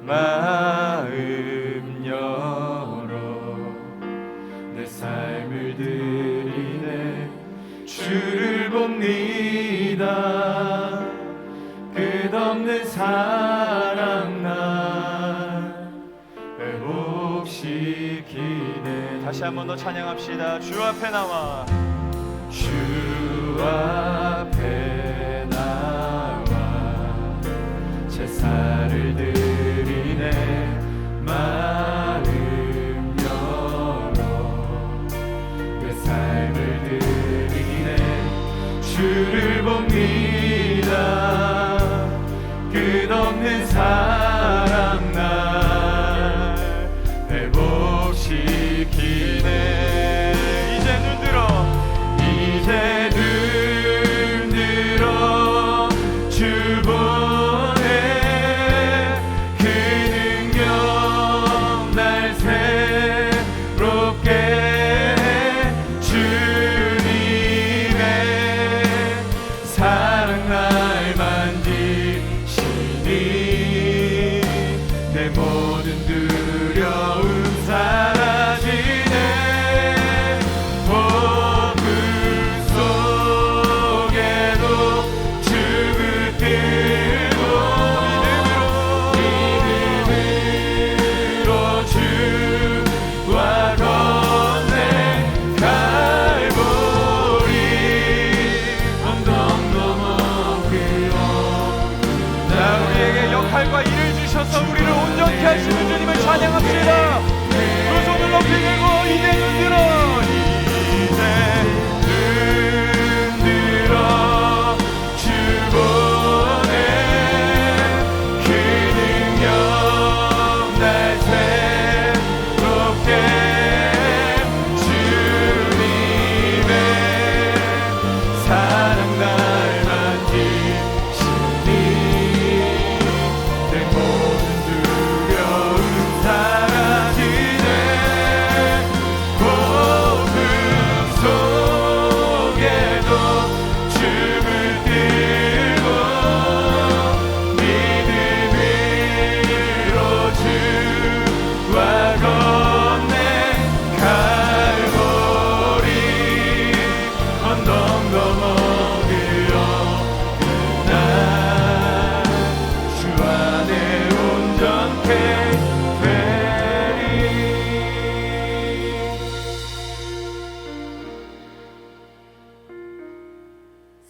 마음 열어 내 삶을 드리네, 주를 봅니다. 끝없는 사랑 날 회복시키네. 다시 한 번 더 찬양합시다. 주 앞에 나와, 주 앞에 나와 제사를 드리네, 마음 열어 내 삶을 드리네, 주를 봅니다. 끝없는 사랑 날 회복시키네. 이제 눈 들어, 이제 눈 들어 주 보네, 그 능력 날 새롭게 해, 주님의 사랑 날 만지시니 내 모든 두려움 사라지네. 폭풍 속에도 주 붙들고 믿음으로 주와 건네 갈보리 언덕 넘어 나 우리에게 역할과 일을 주셔서 우리를 온전케 하시는 주님을 찬양합시다. 두 손을 높이 들고 이제 눈 들어, 이제 눈 들어 주 보네, 그 능력 날 새롭게 주님의 사랑 날 만지시니 내 모든 두려움 사라지네.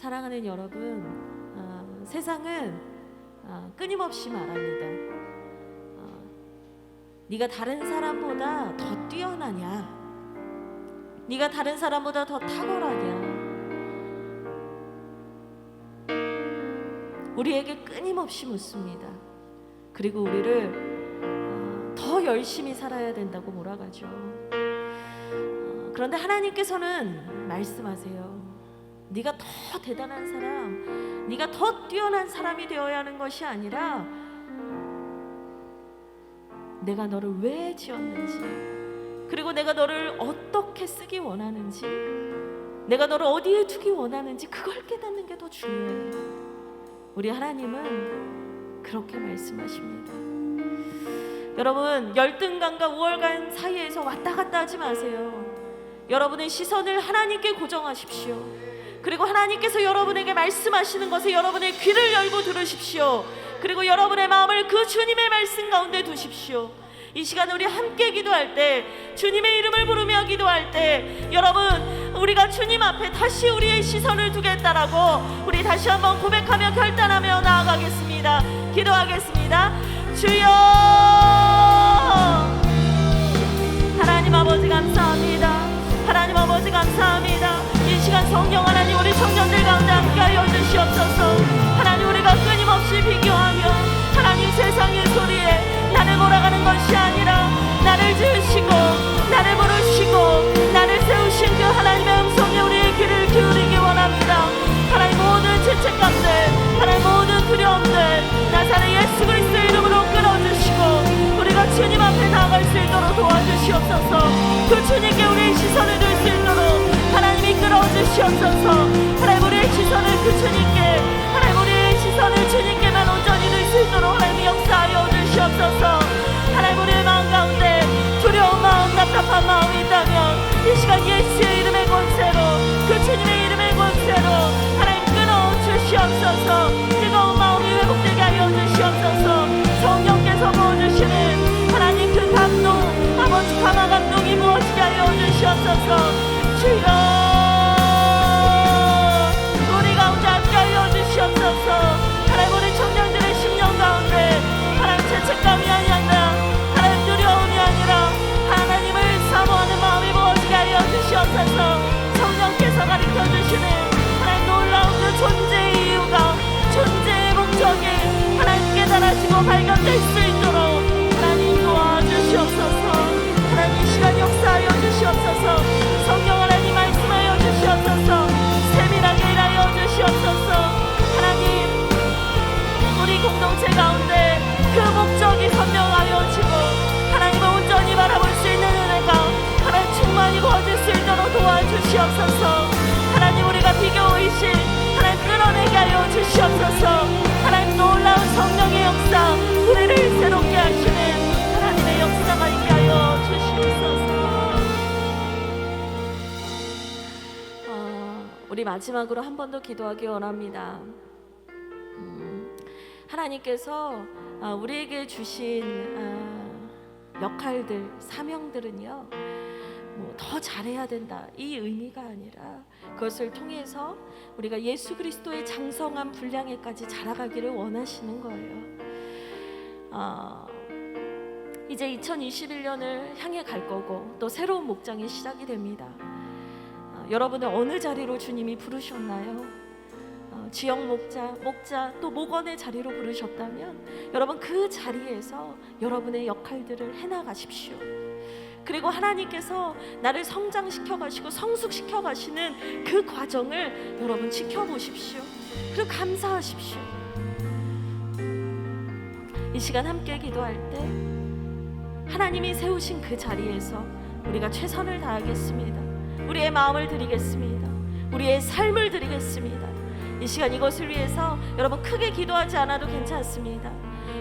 사랑하는 여러분, 세상은 끊임없이 말합니다. 네가 다른 사람보다 더 뛰어나냐? 네가 다른 사람보다 더 탁월하냐? 우리에게 끊임없이 묻습니다. 그리고 우리를 더 열심히 살아야 된다고 몰아가죠. 그런데 하나님께서는 말씀하세요. 네가 더 대단한 사람, 네가 더 뛰어난 사람이 되어야 하는 것이 아니라 내가 너를 왜 지었는지, 그리고 내가 너를 어떻게 쓰기 원하는지, 내가 너를 어디에 두기 원하는지 그걸 깨닫는 게 더 중요해요. 우리 하나님은 그렇게 말씀하십니다. 여러분, 열등감과 우월감 사이에서 왔다 갔다 하지 마세요. 여러분의 시선을 하나님께 고정하십시오. 그리고 하나님께서 여러분에게 말씀하시는 것에 여러분의 귀를 열고 들으십시오. 그리고 여러분의 마음을 그 주님의 말씀 가운데 두십시오. 이 시간 우리 함께 기도할 때, 주님의 이름을 부르며 기도할 때, 여러분, 우리가 주님 앞에 다시 우리의 시선을 두겠다라고 우리 다시 한번 고백하며 결단하며 나아가겠습니다. 기도하겠습니다. 주여, 하나님 아버지 감사합니다. 하나님 아버지 감사합니다. 이 시간 성령 하나님, 우리 청년들 가운데 함께하여 주시옵소서. 하나님, 우리가 끊임없이 비교하며 하나님 세상의 소리에 나를 몰아가는 것이 아니라 나를 지으시고 나를 부르시고 나를 세우신 그 하나님의 음성에 우리의 귀를 기울이기 원합니다. 하나님, 모든 죄책감들, 하나님 모든 두려움들 나사렛 예수 그리스도의 이름으로 끌어주시고 우리가 주님 앞에 나아갈 수 있도록 도와주시옵소서. 그 주님께 우리의 시선을 둘 수 있도록 하나님이 끌어주시옵소서. 하나님, 우리의 시선을 그 주님께, 하나님 우리의 시선을 주님께만 온전히 둘 수 있도록 하나님 역사하여 주시옵소서. 하나님, 우리의 마음 가운데 두려운 마음, 답답한 마음이 있다면 이 시간 예수의 이름의 권세로, 그 주님의 이름의 권세로 하나님 끊어주시옵소서. 뜨거운 마음이 회복되게 하여 주시옵소서. 성령께서 부어주시는 하나님 그 감동, 아버지 강한 감동이 부어지게 하여 주시옵소서. 주여, 우리 가운데 함께 하여 주시옵소서. 하나님, 우리 청년들의 심령 가운데 하나님 죄책감이 아니라, 하나님 두려움이 아니라 하나님을 사모하는 마음이 부어지게 하여 주시옵소서. 성령께서 가르쳐 주시는 하나님 놀라운 그 존재의 이유가, 존재의 목적이 하나님 깨달아지고 발견될 수 있도록 하나님 도와주시옵소서. 하나님, 이 시간 역사하여 주시옵소서. 성령 하나님 말씀하여 주시옵소서. 세밀하게 일하여 주시옵소서. 하나님, 우리 공동체 가운데 그 목적이 선명하여지고 하나님을 온전히 바라볼 수 있는 은혜가 하나님 충만히 부어질 수 있도록 도와주시옵소서. 하나님, 우리가 비교의식 하나님 끌어내게 하여 주시옵소서. 하나님, 놀라운 성령의 역사, 우리를 새롭게 하시는 하나님의 역사가 있게 하여 주시옵소서. 우리 마지막으로 한 번 더 기도하기 원합니다. 하나님께서 우리에게 주신 역할들, 사명들은요, 더 잘해야 된다, 이 의미가 아니라 그것을 통해서 우리가 예수 그리스도의 장성한 분량에까지 자라가기를 원하시는 거예요. 이제 2021년을 향해 갈 거고 또 새로운 목장이 시작이 됩니다. 여러분을 어느 자리로 주님이 부르셨나요? 지역 목자 또 목원의 자리로 부르셨다면 여러분 그 자리에서 여러분의 역할들을 해나가십시오. 그리고 하나님께서 나를 성장시켜 가시고 성숙시켜 가시는 그 과정을 여러분 지켜보십시오. 그리고 감사하십시오. 이 시간 함께 기도할 때 하나님이 세우신 그 자리에서 우리가 최선을 다하겠습니다. 우리의 마음을 드리겠습니다. 우리의 삶을 드리겠습니다. 이 시간 이것을 위해서 여러분 크게 기도하지 않아도 괜찮습니다.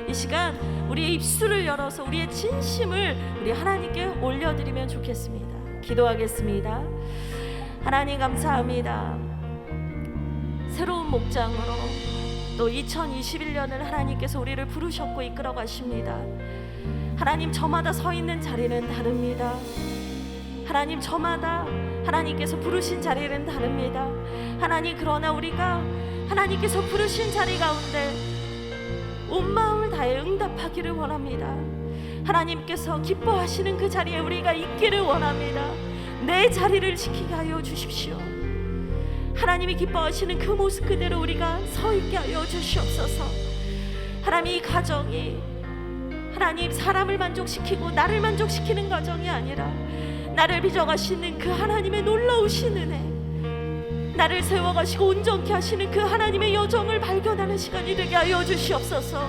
이 시간 우리의 입술을 열어서 우리의 진심을 우리 하나님께 올려드리면 좋겠습니다. 기도하겠습니다. 하나님 감사합니다. 새로운 목장으로 또 2021년을 하나님께서 우리를 부르셨고 이끌어 가십니다. 하나님, 저마다 서 있는 자리는 다릅니다. 하나님, 저마다 하나님께서 부르신 자리는 다릅니다. 하나님, 그러나 우리가 하나님께서 부르신 자리 가운데 온 마음을 다해 응답하기를 원합니다. 하나님께서 기뻐하시는 그 자리에 우리가 있기를 원합니다. 내 자리를 지키게 하여 주십시오. 하나님이 기뻐하시는 그 모습 그대로 우리가 서 있게 하여 주시옵소서. 하나님, 이 가정이 하나님 사람을 만족시키고 나를 만족시키는 가정이 아니라 나를 빚어가시는 그 하나님의 놀라우신 은혜, 나를 세워가시고 온전케 하시는 그 하나님의 여정을 발견하는 시간이 되게 하여 주시옵소서.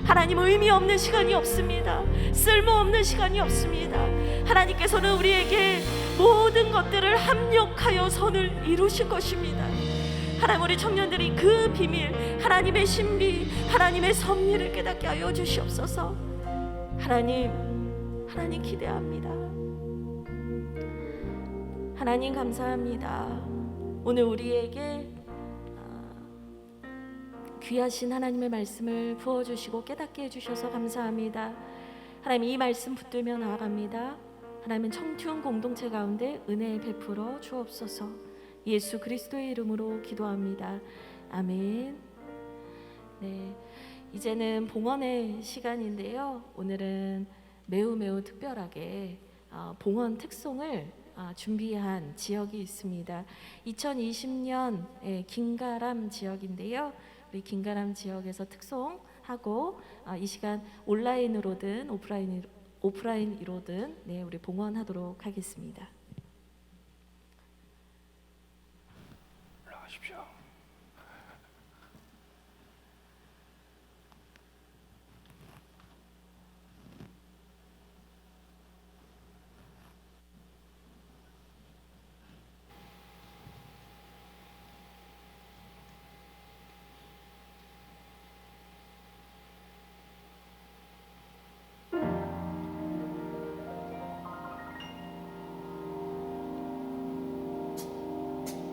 하나님, 의미 없는 시간이 없습니다. 쓸모없는 시간이 없습니다. 하나님께서는 우리에게 모든 것들을 합력하여 선을 이루실 것입니다. 하나님, 우리 청년들이 그 비밀, 하나님의 신비, 하나님의 섭리를 깨닫게 하여 주시옵소서. 하나님 기대합니다. 하나님 감사합니다. 오늘 우리에게 귀하신 하나님의 말씀을 부어주시고 깨닫게 해주셔서 감사합니다. 하나님, 이 말씀 붙들며 나아갑니다. 하나님은 청춘 공동체 가운데 은혜 베풀어 주옵소서. 예수 그리스도의 이름으로 기도합니다. 아멘. 네, 이제는 봉헌의 시간인데요. 오늘은 매우 특별하게 봉헌 특송을 준비한 지역이 있습니다. 2020년 긴가람 지역인데요. 우리 긴가람 지역에서 특송하고 이 시간 온라인으로든 오프라인으로든 우리 봉헌하도록 하겠습니다. 올라가십시오.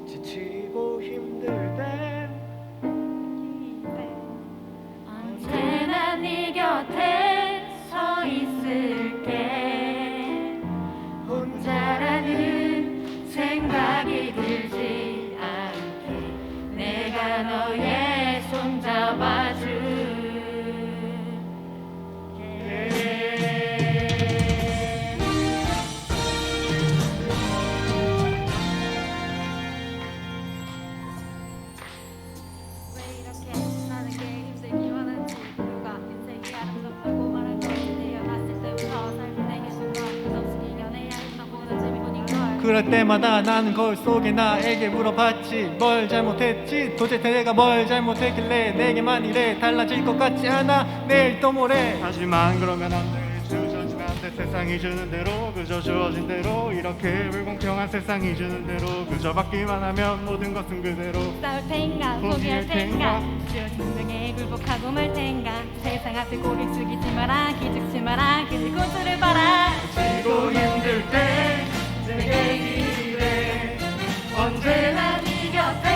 지치고 힘들 땐 언제나 네 곁에 서 있을게. 혼자라는 생각이 들지 않게 내가 너의 손 잡아줄게. 그럴 때마다 나는 거울 속에 나에게 물어봤지. 뭘 잘못했지? 도대체 내가 뭘 잘못했길래 내게만 이래 달라질 것 같지 않아. 내일 또 모레. 하지만 그러면 안 돼. 주어진 나한테 세상이 주는 대로 그저 주어진 대로 이렇게 불공평한 세상이 주는 대로 그저 받기만 하면 모든 것은 그대로 싸울 텐가 포기할 텐가 주어진 운명에 굴복하고 말 텐가. 세상 앞에 고개 숙이지 마라 기죽지 마라 그들 고수를 봐라. 지고 힘들 때 내게 기대 언제나 네 곁에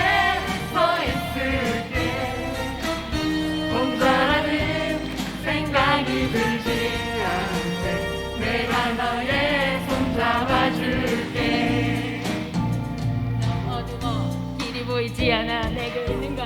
서 있을게. 혼자라는 생각이 들지 않게 내가 너의 손 잡아줄게. 어두워 길이 보이지 않아 내가 있는 것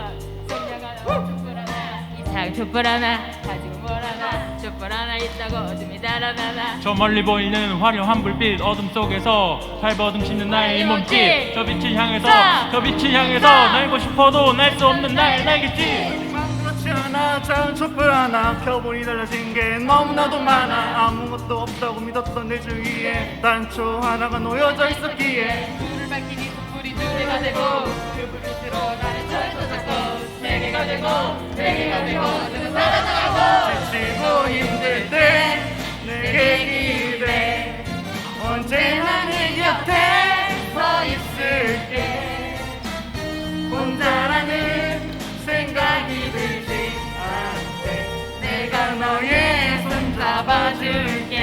생각하나 촛불 하나 이상 촛불 하나 가지고 뭘 하나 촛불 하나 있다고 어둠이 달아나나. 저 멀리 보이는 화려한 불빛 어둠 속에서 발버둥 치는 나의 이 몸짓. 저 빛을 향해서 저 빛을 향해서 날고 싶어도 날 수 없는 날 날겠지. 그렇지 않아. 작은 촛불 하나 켜보니 달라진 게 너무나도 많아. 아무것도 없다고 믿었던 내 주위에 단초 하나가 놓여져 있었기에 불을 밝히니 촛불이 두 개가 되고 그 불빛으로 나는 절도 잡고 세 개가 되고 네 개가 되고 저는 사라져가고. 지치고 힘들 때 내게 기대 언제나 내 곁에 서 있을게. 혼자라는 생각이 들지 않게 내가 너의 손 잡아줄게.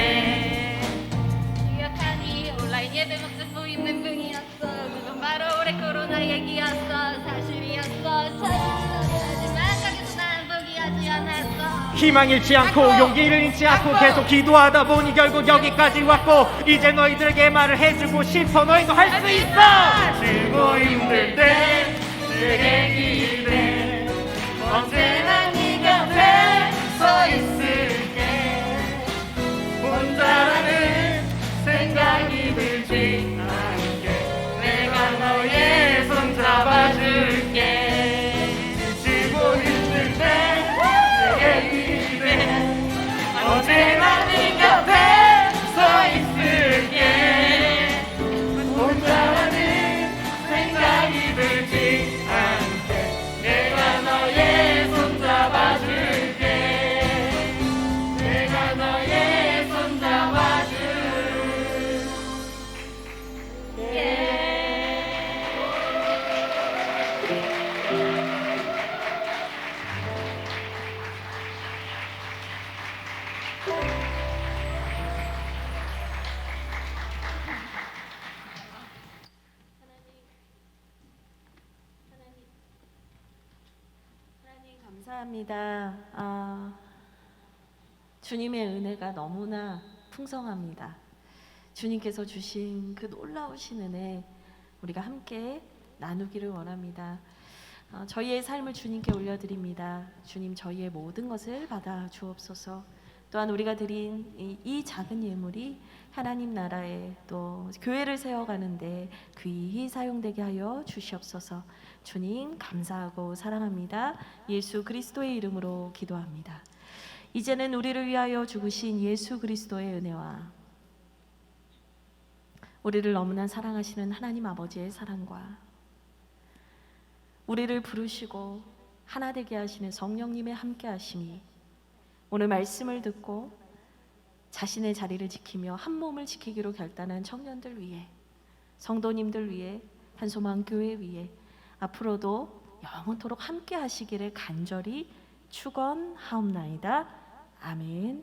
유약하니 온라인 예배 모습 보이는 분이었어. 그건 바로 올해 코로나 얘기였어. 사실이었어. 하지만 거기서 난 포기하지 않았어. 희망 잃지 않고 용기를 잃지 않고 계속 기도하다 보니 결국 여기까지 왔고 이제 너희들에게 말을 해주고 싶어. 너희도 할 수 있어. 지고 힘들 때 내게 기대 언제나 네 곁에 서 있을게. 혼자라는 생각이 들지 않게 내가 너의 손 잡아줄게. 지고 힘들 때 내게 기대 언제나 네 곁에 서 있을게. 혼자라는 생각이 들지 않게 내가 너의 손 잡아줄게. 내가 너의 손 잡아줄게. 하나님 감사합니다. 주님의 은혜가 너무나 풍성합니다. 주님께서 주신 그 놀라우신 은혜 우리가 함께 나누기를 원합니다. 저희의 삶을 주님께 올려드립니다. 주님 저희의 모든 것을 받아 주옵소서. 또한 우리가 드린 이 작은 예물이 하나님 나라에 또 교회를 세워가는데 귀히 사용되게 하여 주시옵소서. 주님 감사하고 사랑합니다. 예수 그리스도의 이름으로 기도합니다. 이제는 우리를 위하여 죽으신 예수 그리스도의 은혜와 우리를 너무나 사랑하시는 하나님 아버지의 사랑과 우리를 부르시고 하나 되게 하시는 성령님의 함께 하심이 오늘 말씀을 듣고 자신의 자리를 지키며 한 몸을 지키기로 결단한 청년들 위해, 성도님들 위해, 한소망 교회 위해 앞으로도 영원토록 함께 하시기를 간절히 축원하옵나이다. 아멘.